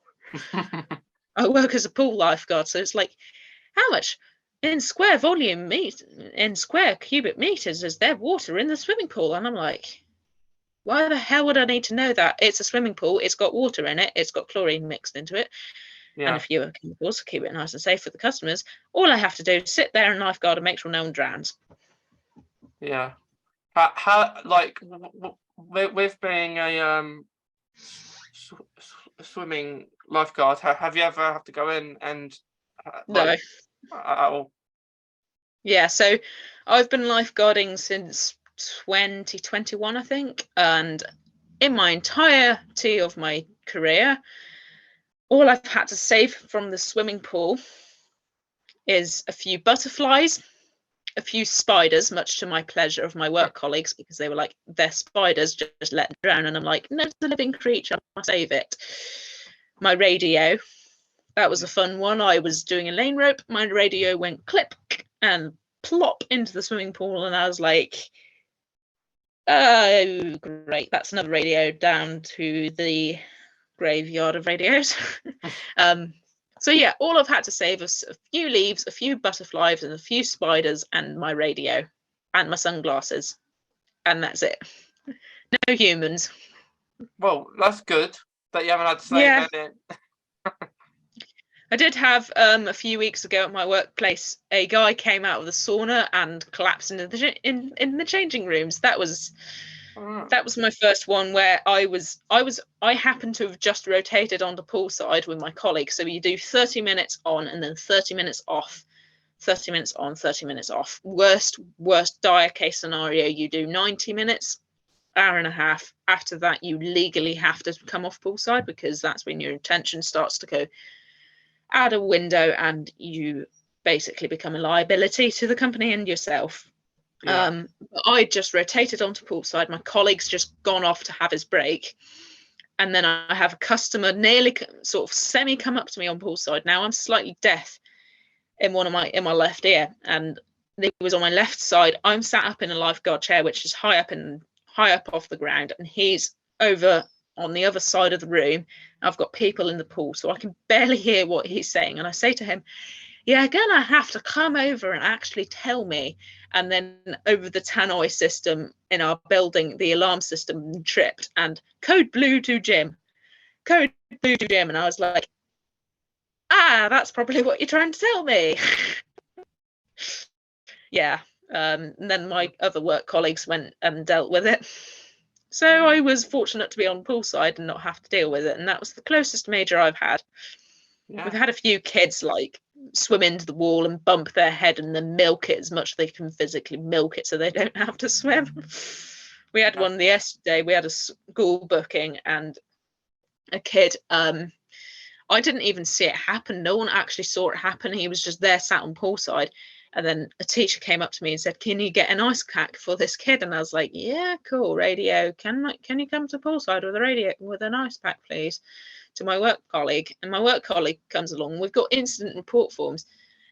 I work as a pool lifeguard, so it's like, how much in square cubic meters is there water in the swimming pool? And I'm like, why the hell would I need to know that? It's a swimming pool, it's got water in it, it's got chlorine mixed into it, and a few other chemicals to keep it nice and safe for the customers. All I have to do is sit there and lifeguard and make sure no one drowns. How like with being a swimming lifeguard, have you ever have to go in and no. Yeah, so I've been lifeguarding since 2021, I think, and in my entirety of my career, all I've had to save from the swimming pool is a few butterflies, a few spiders, much to my pleasure of my work colleagues, because they were like, they're spiders, just let them drown. And I'm like, no, it's a living creature, I'll save it. My radio, that was a fun one. I was doing a lane rope, my radio went clip and plop into the swimming pool, and I was like, oh, great, that's another radio down to the graveyard of radios. So yeah, all I've had to save is a few leaves, a few butterflies, and a few spiders, and my radio, and my sunglasses, and that's it. No humans. Well, that's good that you haven't had to save anything. I did have a few weeks ago at my workplace, a guy came out of the sauna and collapsed into the changing rooms. That was my first one where I happened to have just rotated onto poolside with my colleague. So you do 30 minutes on and then 30 minutes off, 30 minutes on, 30 minutes off. Worst dire case scenario, you do 90 minutes, hour and a half. After that, you legally have to come off poolside, because that's when your attention starts to go out a window and you basically become a liability to the company and yourself. I just rotated onto poolside. My colleague's just gone off to have his break, and then I have a customer nearly sort of semi come up to me on poolside. Now I'm slightly deaf, in my left ear, and he was on my left side. I'm sat up in a lifeguard chair, which is high up off the ground, and he's over on the other side of the room. I've got people in the pool, so I can barely hear what he's saying. And I say to him, "You're gonna have to come over and actually tell me." And then over the tannoy system in our building, the alarm system tripped, and code blue to Jim. Code blue to Jim. And I was like, that's probably what you're trying to tell me. Yeah. And then my other work colleagues went and dealt with it. So I was fortunate to be on poolside and not have to deal with it. And that was the closest major I've had. Yeah. We've had a few kids like swim into the wall and bump their head and then milk it as much as they can physically milk it so they don't have to swim. We had one yesterday. We had a school booking and a kid, I didn't even see it happen. No one actually saw it happen. He was just there sat on poolside. And then a teacher came up to me and said, "Can you get an ice pack for this kid?" And I was like, "Yeah, cool, radio. Can you come to poolside with an ice pack, please?" To my work colleague. And my work colleague comes along. We've got incident report forms.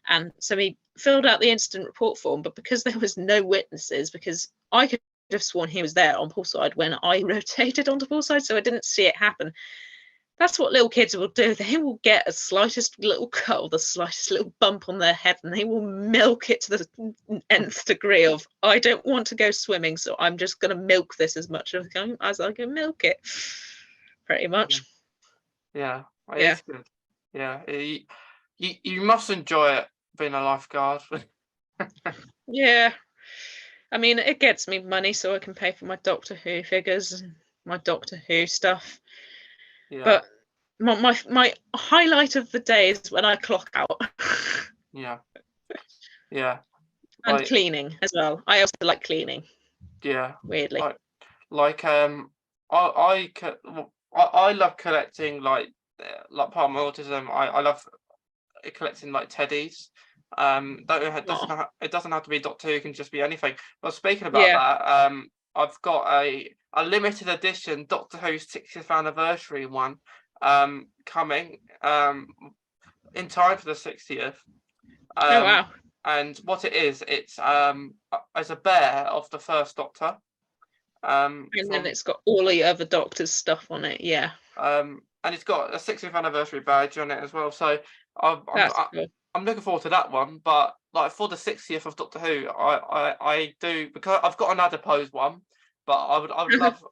And so he filled out the incident report form, but because there was no witnesses, because I could have sworn he was there on poolside when I rotated onto poolside, so I didn't see it happen. That's what little kids will do. They will get a slightest little cut or the slightest little bump on their head, and they will milk it to the nth degree of, I don't want to go swimming, so I'm just going to milk this as much as I can milk it. Pretty much. Yeah, Yeah. it's good. Yeah, you must enjoy it being a lifeguard. Yeah. I mean, it gets me money so I can pay for my Doctor Who figures and my Doctor Who stuff. Yeah. But my highlight of the day is when I clock out. Yeah. Yeah. And Like, cleaning as well. I also like cleaning. Yeah. Weirdly. I love collecting like part of my autism. I love collecting like teddies. It doesn't have to be Doctor Who. It can just be anything. But speaking about that, I've got a limited edition Doctor Who 60th anniversary one coming in time for the 60th. Oh wow. And what it is, it's as a bear of the first Doctor. And then it's got all the other Doctor's stuff on it, yeah. And it's got a 60th anniversary badge on it as well. So I'm looking forward to that one. But like for the 60th of Doctor Who, I do, because I've got an adipose one, but I would love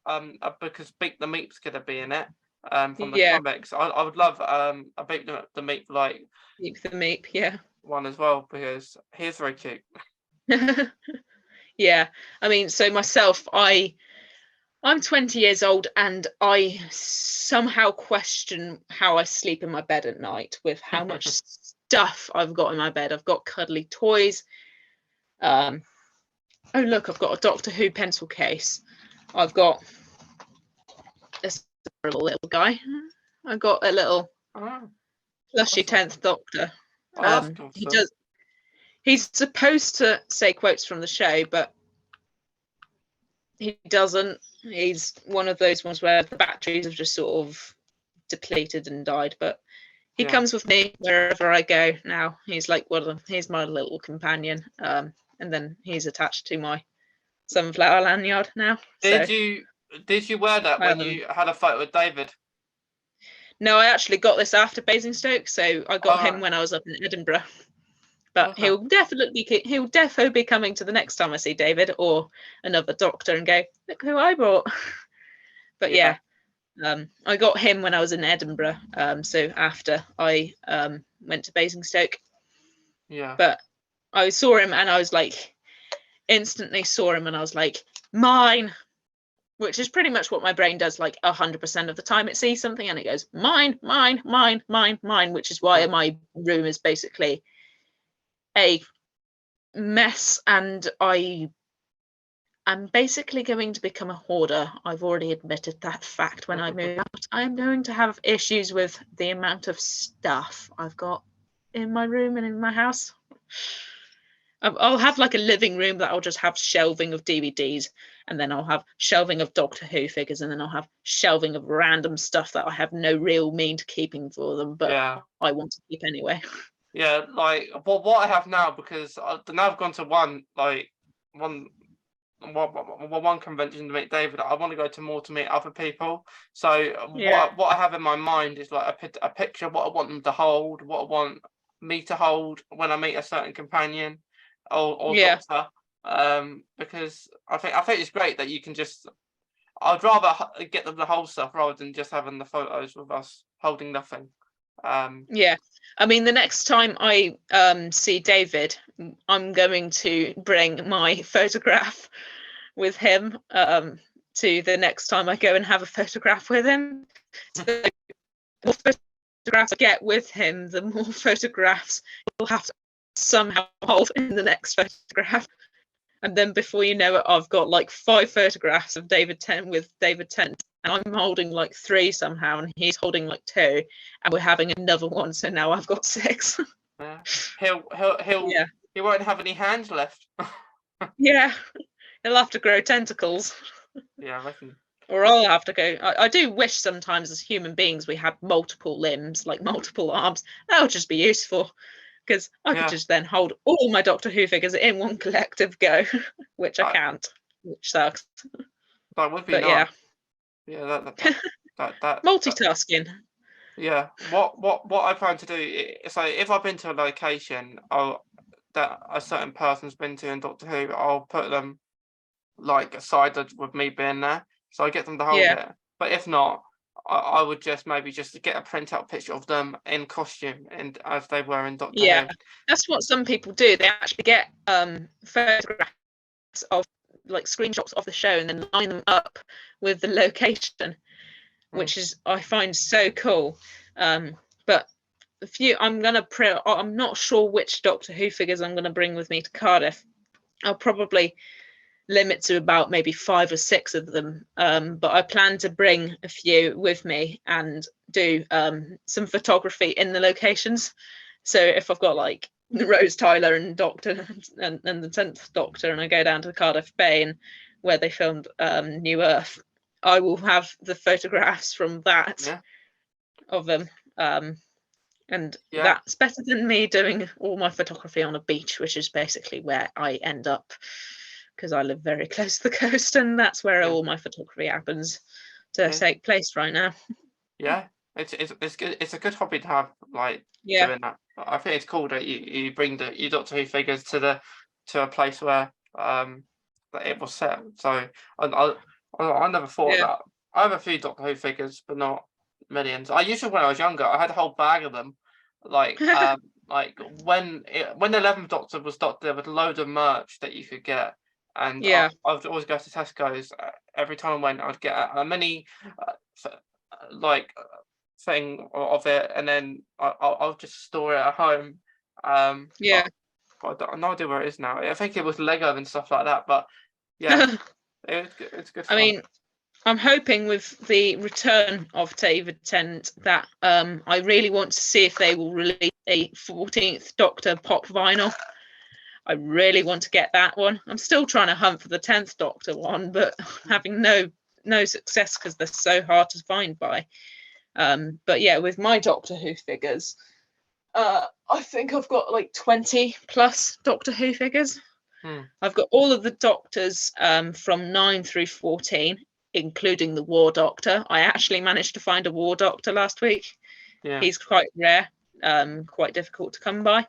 because Beat the Meat's gonna be in it from the comics. I would love a Beat the Meat like Beat the Meat, yeah. One as well, because he's very cute. Yeah, I mean, so myself, I'm 20 years old and I somehow question how I sleep in my bed at night with how much stuff I've got in my bed. I've got cuddly toys. Oh look, I've got a Doctor Who pencil case. I've got this little guy. I've got a little plushy 10th Doctor. He's supposed to say quotes from the show, but he doesn't. He's one of those ones where the batteries have just sort of depleted and died, but he comes with me wherever I go now. He's like, he's my little companion, and then he's attached to my sunflower lanyard now. Did you wear that when you had a fight with David? No, I actually got this after Basingstoke, so I got him when I was up in Edinburgh. But he'll defo be coming to the next time I see David or another Doctor and go, look who I brought. But yeah, I got him when I was in Edinburgh. So after I went to Basingstoke. Yeah. But I saw him and I was like, instantly saw him and I was like, mine. Which is pretty much what my brain does, like 100% of the time. It sees something and it goes, mine, mine, mine, mine, mine, which is why my room is basically a mess, and I am basically going to become a hoarder. I've already admitted that fact when I move out. I'm going to have issues with the amount of stuff I've got in my room and in my house. I'll have like a living room that I'll just have shelving of DVDs, and then I'll have shelving of Doctor Who figures, and then I'll have shelving of random stuff that I have no real mean to keeping for them, but I want to keep anyway. Yeah, like what I have now, because now I've gone to one one convention to meet David. I want to go to more to meet other people. So Yeah, what I have in my mind is like a picture of what I want them to hold, what I want me to hold when I meet a certain companion or yeah, doctor. Because I think it's great that you can just. I'd rather get them to hold stuff rather than just having the photos with us holding nothing. yeah. I mean, the next time I see David, I'm going to bring my photograph with him to the next time I go and have a photograph with him. So the more photographs I get with him, the more photographs we'll have to somehow hold in the next photograph. And then before you know it, I've got like 5 photographs of David Tennant with David Tennant, and I'm holding like 3 somehow, and he's holding like 2, and we're having another one. So now I've got 6. Yeah. He'll Yeah, he won't have any hands left. yeah. He'll have to grow tentacles, Yeah, I reckon. or I'll have to go. I do wish sometimes as human beings we had multiple limbs, like multiple arms. That would just be useful, because I could Yeah, just then hold all my Doctor Who figures in one collective go, which I that can't, which sucks. that would be But nice. yeah, Yeah, that multitasking. yeah. What I plan to do is, like, if I've been to a location that a certain person's been to in Doctor Who, I'll put them like sided with me being there, so I get them to hold Yeah, it. But if not, I would just maybe just get a printout picture of them in costume and as they were in Doctor yeah. Who. That's what some people do. They actually get photographs of like screenshots of the show and then line them up with the location, Mm. which is I find so cool. But a few I'm not sure which Doctor Who figures I'm gonna bring with me to Cardiff. I'll probably limit to about maybe 5 or 6 of them. But I plan to bring a few with me and do some photography in the locations. So if I've got like Rose Tyler and Doctor and the 10th Doctor, and I go down to Cardiff Bay and where they filmed New Earth, I will have the photographs from that Yeah, of them. And yeah, that's better than me doing all my photography on a beach, which is basically where I end up because I live very close to the coast, and that's where yeah, all my photography happens to yeah, take place right now. yeah. It's good. It's a good hobby to have, like, Yeah, doing that. I think it's cool that you bring your Doctor Who figures to a place where that it was set. So I never thought of yeah, that. I have a few Doctor Who figures, but not millions. I used to when I was younger. I had a whole bag of them. Like when the 11th Doctor was Doctor, there was a load of merch that you could get, and yeah, I would always go to Tesco's. Every time I went, I'd get a mini, like, thing of it, and then I'll just store it at home. yeah. But I have no idea where it is now. I think it was Lego and stuff like that. But yeah, it's good I fun. mean, I'm hoping with the return of David Tennant that I really want to see if they will release a 14th Doctor pop vinyl. I really want to get that one. I'm still trying to hunt for the 10th Doctor one, but having no success because they're so hard to find by. But yeah, with my Doctor Who figures, I think I've got like 20 plus Doctor Who figures. Hmm. I've got all of the Doctors from 9 through 14, including the War Doctor. I actually managed to find a War Doctor last week. Yeah. He's quite rare, quite difficult to come by.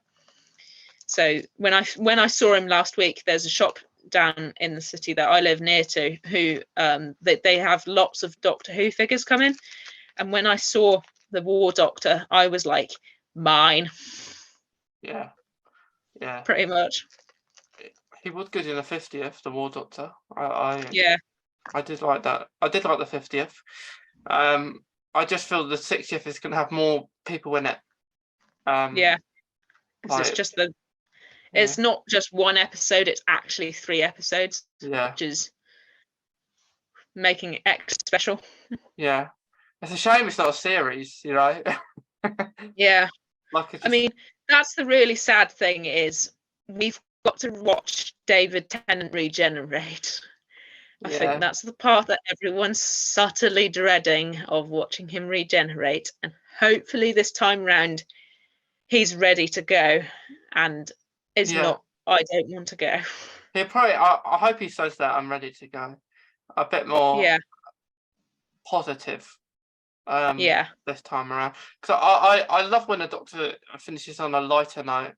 So when I saw him last week, there's a shop down in the city that I live near to who they have lots of Doctor Who figures coming. And when I saw the War Doctor, I was like, mine, Yeah. Yeah. pretty much. He was good in the 50th, the War Doctor. I Yeah, I did like that. I did like the 50th. Um, I just feel the 60th is going to have more people in it. yeah. Because Like, yeah, it's not just one episode; it's actually 3 episodes, yeah, which is making it extra special. yeah. It's a shame it's not a series, you know. Yeah, Like it's I just, mean, that's the really sad thing is we've got to watch David Tennant regenerate. I think yeah, that's the part that everyone's subtly dreading of watching him regenerate, and hopefully this time round he's ready to go, and it's not, I don't want to go. He'll probably, I hope he says that I'm ready to go. A bit more positive this time around. Because I love when the Doctor finishes on a lighter note.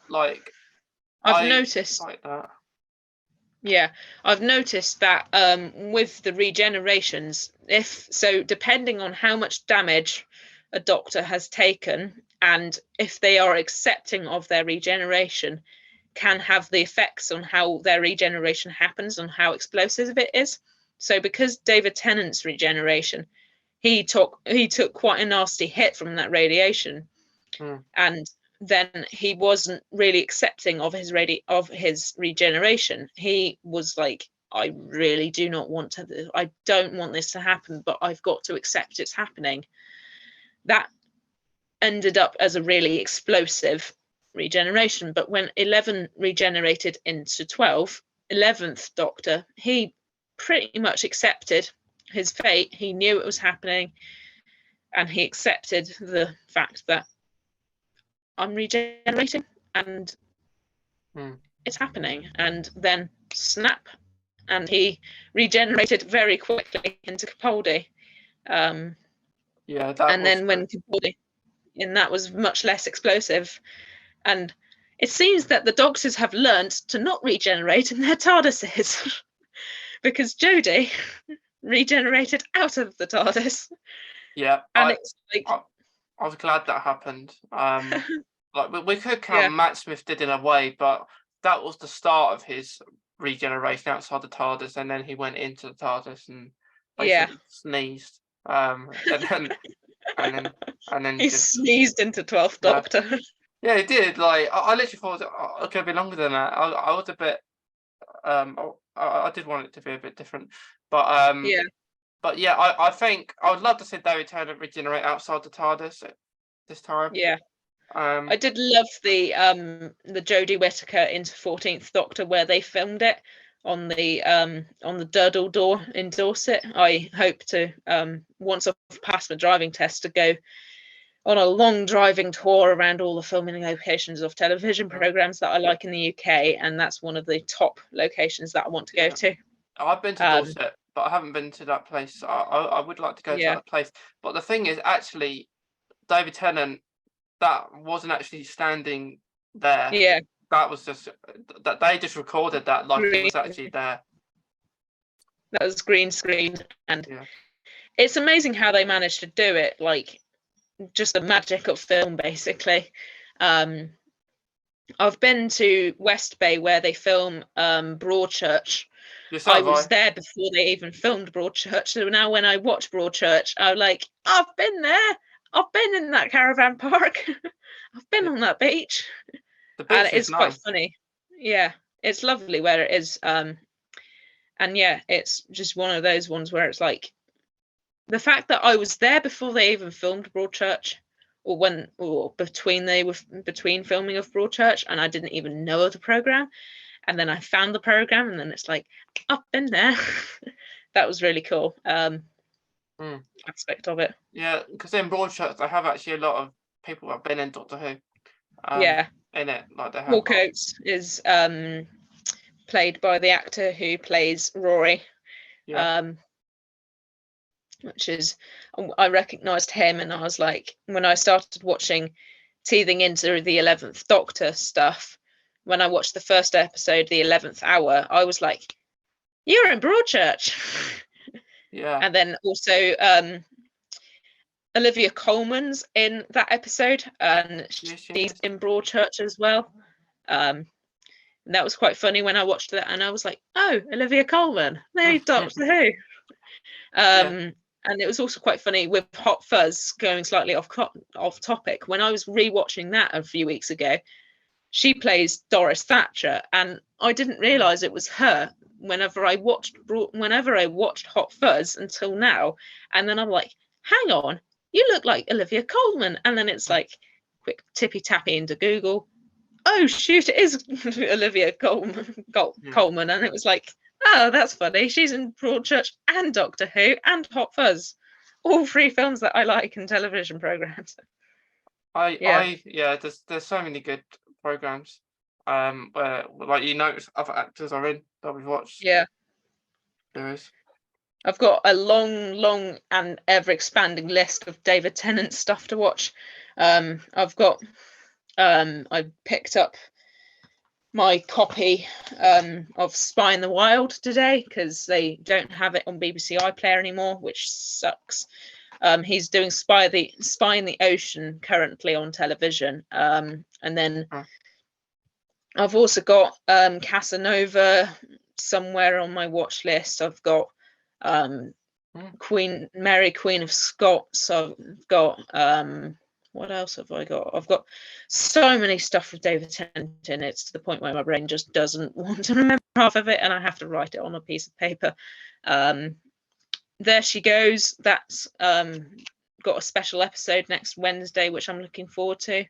Like, I've noticed like that. Yeah, I've noticed that with the regenerations, depending on how much damage a Doctor has taken, and if they are accepting of their regeneration, can have the effects on how their regeneration happens and how explosive it is. So because David Tennant's regeneration, he took quite a nasty hit from that radiation, and then he wasn't really accepting of his regeneration. He was like, I really do not want to, I don't want this to happen, but I've got to accept it's happening. That ended up as a really explosive regeneration. But when 11 regenerated into 12, 11th Doctor, he pretty much accepted his fate. He knew it was happening, and he accepted the fact that I'm regenerating and it's happening. And then snap, and he regenerated very quickly into Capaldi. And then when Capaldi, and that was much less explosive. And it seems that the Doctors have learned to not regenerate in their TARDISes because Jodie regenerated out of the TARDIS. And it's like, I was glad that happened. Like, we could count Matt Smith did in a way, but that was the start of his regeneration outside the TARDIS, and then he went into the TARDIS and basically sneezed. And then he just sneezed into 12th Doctor. Yeah, he did. Like, I literally thought it could be longer than that. I was a bit I did want it to be a bit different, but I think I would love to see David Tennant regenerate outside the TARDIS this time. I did love the Jodie Whittaker into 14th Doctor where they filmed it on the Durdle door in Dorset. I hope to once I've passed my driving test to go on a long driving tour around all the filming locations of television programs that I like in the UK, and that's one of the top locations that I want to go to. I've been to Dorset, but I haven't been to that place. I would like to go to that place. But the thing is, actually, David Tennant, that wasn't actually standing there. That was just that they just recorded that like it was actually there. That was green screened, and it's amazing how they managed to do it. Like, just the magic of film, basically. I've been to West Bay where they film Broadchurch. I was there before they even filmed Broadchurch. So now when I watch Broadchurch, I'm like, I've been there. I've been in that caravan park. I've been on that beach. The beach and it's quite funny. Yeah, it's lovely where it is. And it's just one of those ones where it's like, the fact that I was there before they even filmed Broadchurch, or between filming of Broadchurch, and I didn't even know of the program, and then I found the program, and then it's like, I've been there. That was really cool. Aspect of it. Yeah, because in Broadchurch they have actually a lot of people that have been in Doctor Who. In it, like they have. Paul Coates is played by the actor who plays Rory. Which is, I recognised him, and I was like, when I started watching, teething into the 11th Doctor stuff, when I watched the first episode, the 11th hour, I was like, you're in Broadchurch. And then also Olivia Colman's in that episode, and she's in Broadchurch as well. And that was quite funny when I watched that, and I was like, oh, Olivia Colman, they Doctor Who. And it was also quite funny with Hot Fuzz, going slightly off topic. When I was rewatching that a few weeks ago, she plays Doris Thatcher, and I didn't realise it was her whenever I watched Hot Fuzz until now. And then I'm like, hang on, you look like Olivia Colman. And then it's like, quick tippy tappy into Google. Oh shoot, it is Olivia Colman. And it was like, oh, that's funny. She's in Broadchurch and Doctor Who and Hot Fuzz. All three films that I like in television programmes. Yeah. Yeah, there's so many good programs where like other actors are in that we've watched. Yeah. There is. I've got a long and ever expanding list of David Tennant stuff to watch. I've got I picked up my copy of Spy in the Wild today because they don't have it on BBC iPlayer anymore, which sucks. He's doing Spy in the Ocean currently on television, and then I've also got Casanova somewhere on my watch list. I've got Mary Queen of Scots. I've got what else have I got? I've got so many stuff with David Tennant in it. It's to the point where my brain just doesn't want to remember half of it, and I have to write it on a piece of paper. There She Goes. That's got a special episode next Wednesday, which I'm looking forward to.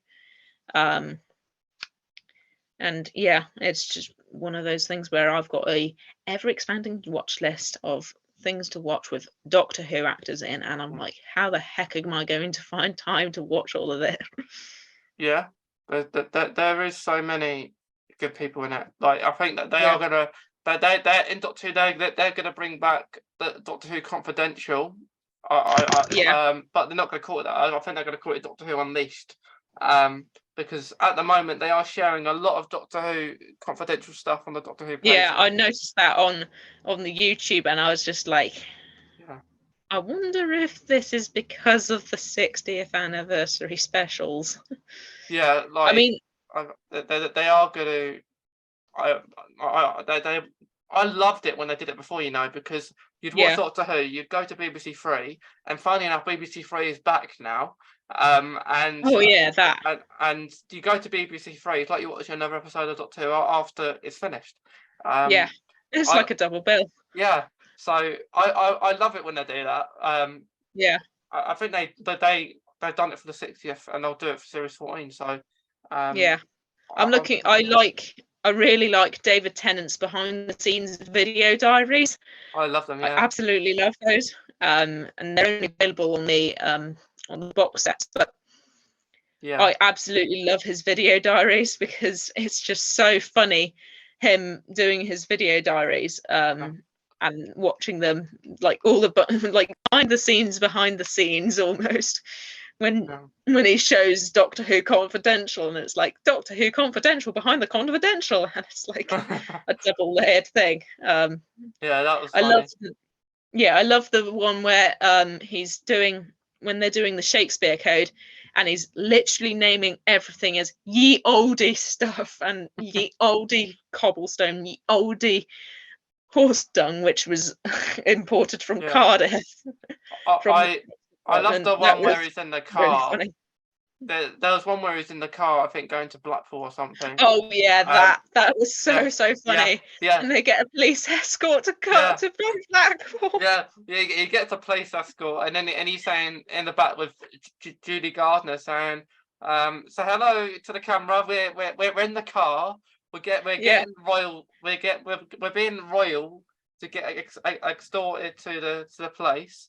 And yeah, it's just one of those things where I've got a ever-expanding watch list of things to watch with Doctor Who actors in, and I'm like, how the heck am I going to find time to watch all of it? Yeah, there is so many good people in it. Like I think that they are gonna they're in Doctor Who. They're gonna bring back the Doctor Who Confidential. But they're not gonna call it that. I think they're gonna call it Doctor Who Unleashed. Because at the moment they are sharing a lot of Doctor Who confidential stuff on the Doctor Who page. Yeah, I noticed that on the YouTube, and I was just like, yeah, I wonder if this is because of the 60th anniversary specials. Yeah, like I mean, they are gonna. I loved it when they did it before, because you'd watch Doctor Who, you'd go to BBC Three, and funny enough, BBC Three is back now. And and you go to BBC Three, it's like you watch another episode of Doctor Who after it's finished. It's like a double bill. Yeah, so I love it when they do that. I think they've done it for the 60th, and they'll do it for Series 14. So I really like David Tennant's behind the scenes video diaries. I love them. Yeah, I absolutely love those. And they're only available on the box sets, but I absolutely love his video diaries because it's just so funny him doing his video diaries and watching them, like all the like behind the scenes almost, when he shows Doctor Who Confidential, and it's like Doctor Who Confidential behind the confidential, and it's like a double layered thing. That was funny. I love the one where when they're doing the Shakespeare Code, and he's literally naming everything as ye olde stuff and ye olde cobblestone, ye olde horse dung, which was imported from Cardiff. I love the one where he's in the car. Really, there was one where he's in the car, I think, going to Blackpool or something. Oh yeah, that was so funny. Yeah. And they get a police escort to Blackpool. Yeah, he gets a police escort, and then he's saying in the back with Judy Gardner saying, "So hello to the camera. We're in the car. We're getting royal. We're being royal to get extorted to the place."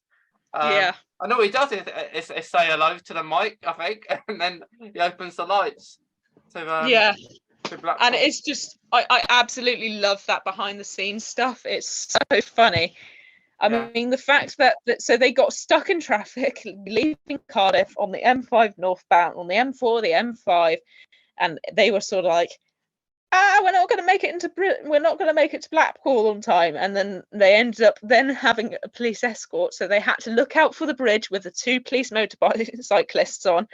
I know what he does is say hello to the mic, I think, and then he opens the lights to and it's just I absolutely love that behind the scenes stuff. It's so funny. I mean, the fact that so they got stuck in traffic leaving Cardiff on the M5 northbound, on the M4, the M5, and they were sort of like, we're not going to make it to Blackpool on time, and then they ended up having a police escort, so they had to look out for the bridge with the two police motorcyclists on,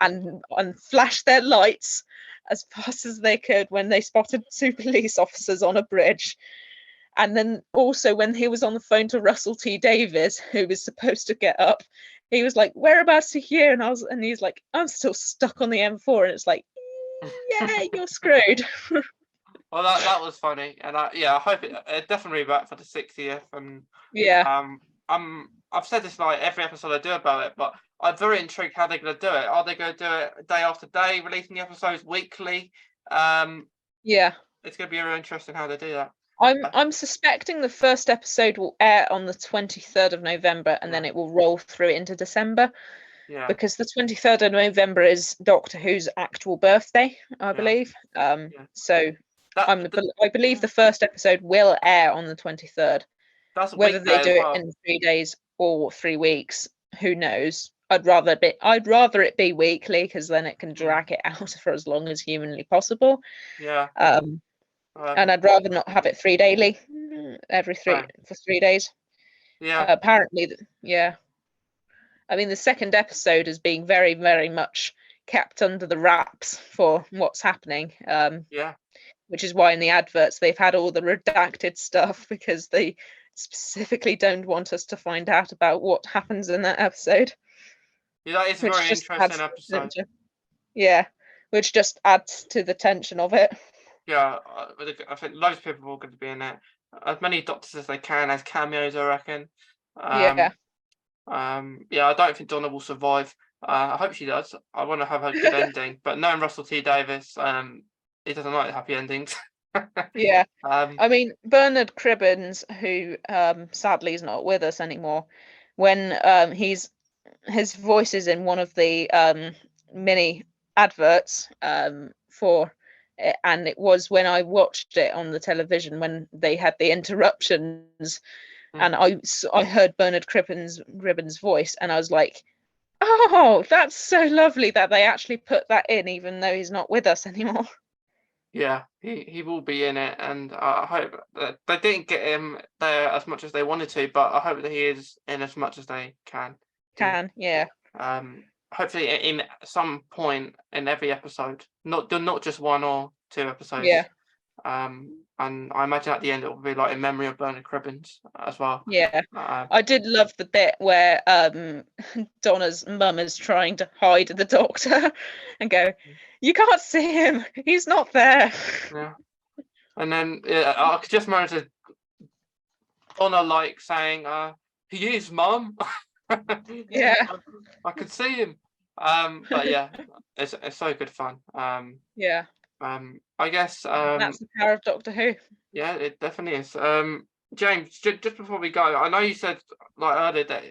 and flash their lights as fast as they could when they spotted two police officers on a bridge. And then also when he was on the phone to Russell T Davies, who was supposed to get up, he was like, "Whereabouts are you?" And he's like, "I'm still stuck on the M4," and it's like, yeah, you're screwed. Well, that was funny, and I hope it definitely back for the 60th. And I've said this like every episode I do about it, but I'm very intrigued how they're going to do it. Are they going to do it day after day, releasing the episodes weekly? It's going to be really interesting how they do that. I'm suspecting the first episode will air on the 23rd of November, and then it will roll through into December. Yeah. because the 23rd of November is Doctor Who's actual birthday, I Yeah. believe. Yeah. So That, I believe the first episode will air on the 23rd. that's a Whether they weekday do as it well. in 3 days or 3 weeks, who knows? I'd rather it be weekly, because then it can drag it out for as long as humanly possible. Yeah. And I'd rather not have it 3 daily, Same. for 3 days. Yeah. Apparently, yeah. I mean, the second episode is being very, very much kept under the wraps for what's happening. Yeah. Which is why in the adverts they've had all the redacted stuff, because they specifically don't want us to find out about what happens in that episode. Yeah, that is a Which very just interesting adds to the episode. tension. Yeah, which just adds to the tension of it. Yeah, I think loads of people are going to be in it. As many doctors as they can as cameos, I reckon. Yeah. Yeah, I don't think Donna will survive. I hope she does. I want to have a good ending. But knowing Russell T Davies, he doesn't like happy endings. Yeah. Um, I mean, Bernard Cribbins, who sadly is not with us anymore, when his voice is in one of the mini adverts for it, and it was when I watched it on the television when they had the interruptions, and I heard Bernard Cribbins' voice, and I was like, oh, that's so lovely that they actually put that in, even though he's not with us anymore. yeah, he will be in it, and I hope that they didn't get him there as much as they wanted to, but I hope that he is in as much as they can. Yeah. Hopefully in some point in every episode, not just 1 or 2 episodes. Yeah. And I imagine at the end it will be like in memory of Bernard Cribbins as well. Yeah. I did love the bit where Donna's mum is trying to hide the doctor and go, you can't see him, he's not there. Yeah. And then I could just imagine Donna like saying, he is, mum. Yeah. I could see him. But yeah, it's so good fun. Yeah. I guess That's the power of Doctor Who. yeah, it definitely is. James, just before we go, I know you said like earlier that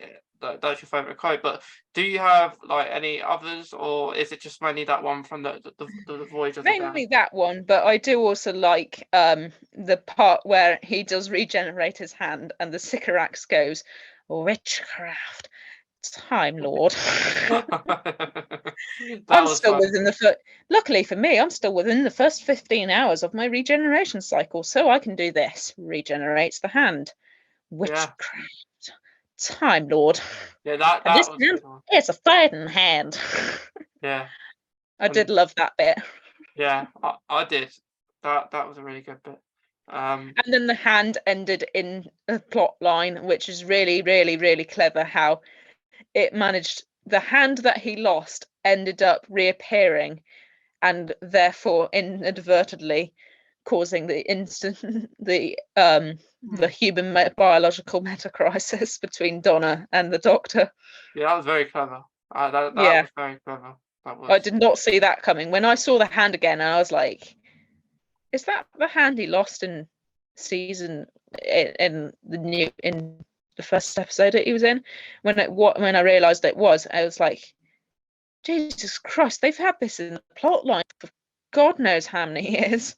that's your favourite quote, but do you have like any others, or is it just mainly that one from the Voyage of the Damned? Mainly that one, but I do also like the part where he does regenerate his hand and the Sycorax goes, witchcraft, Time Lord. I'm still within luckily for me, I'm still within the first 15 hours of my regeneration cycle, so I can do this. Regenerates the hand. Witchcraft. Time Lord. Yeah, that and this was hand, it's a fighting hand. Yeah. I did love that bit. Yeah, I did. That was a really good bit. And then the hand ended in a plot line, which is really, really, really clever how it managed. The hand that he lost ended up reappearing and therefore inadvertently causing the human biological meta crisis between Donna and the Doctor. Yeah, that was very clever. That was very clever. I did not see that coming. When I saw the hand again, I was like, is that the hand he lost in season in the first episode that he was in? When I realised it was, I was like, Jesus Christ, they've had this in the plot line for God knows how many years,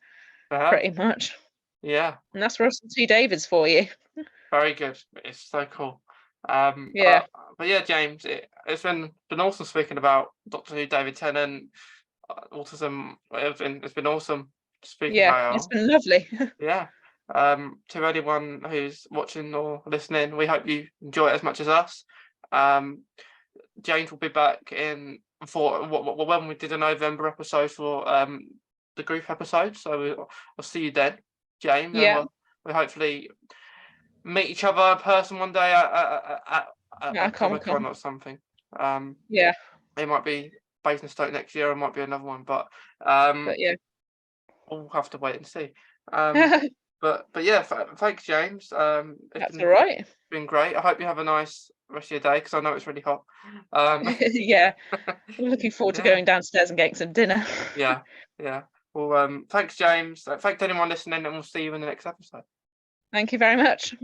pretty much. Yeah. And that's Russell T Davies for you. Very good. It's so cool. Yeah. But yeah, James, it's been awesome speaking about Doctor Who, David Tennant, autism. It's been awesome speaking about it. It's been lovely. Yeah. To anyone who's watching or listening, we hope you enjoy it as much as us. James will be back in for when we did a November episode for the group episode. So I'll see you then, James. Yeah. And we'll hopefully meet each other in person one day at Comic-Con or something. Yeah. It might be Basingstoke next year, or it might be another one, but yeah, we'll have to wait and see. But yeah, thanks, James. That's all right. It's been great. I hope you have a nice rest of your day, because I know it's really hot. Yeah, I'm looking forward to going downstairs and getting some dinner. Yeah. Well, thanks, James. Thanks to anyone listening, and we'll see you in the next episode. Thank you very much.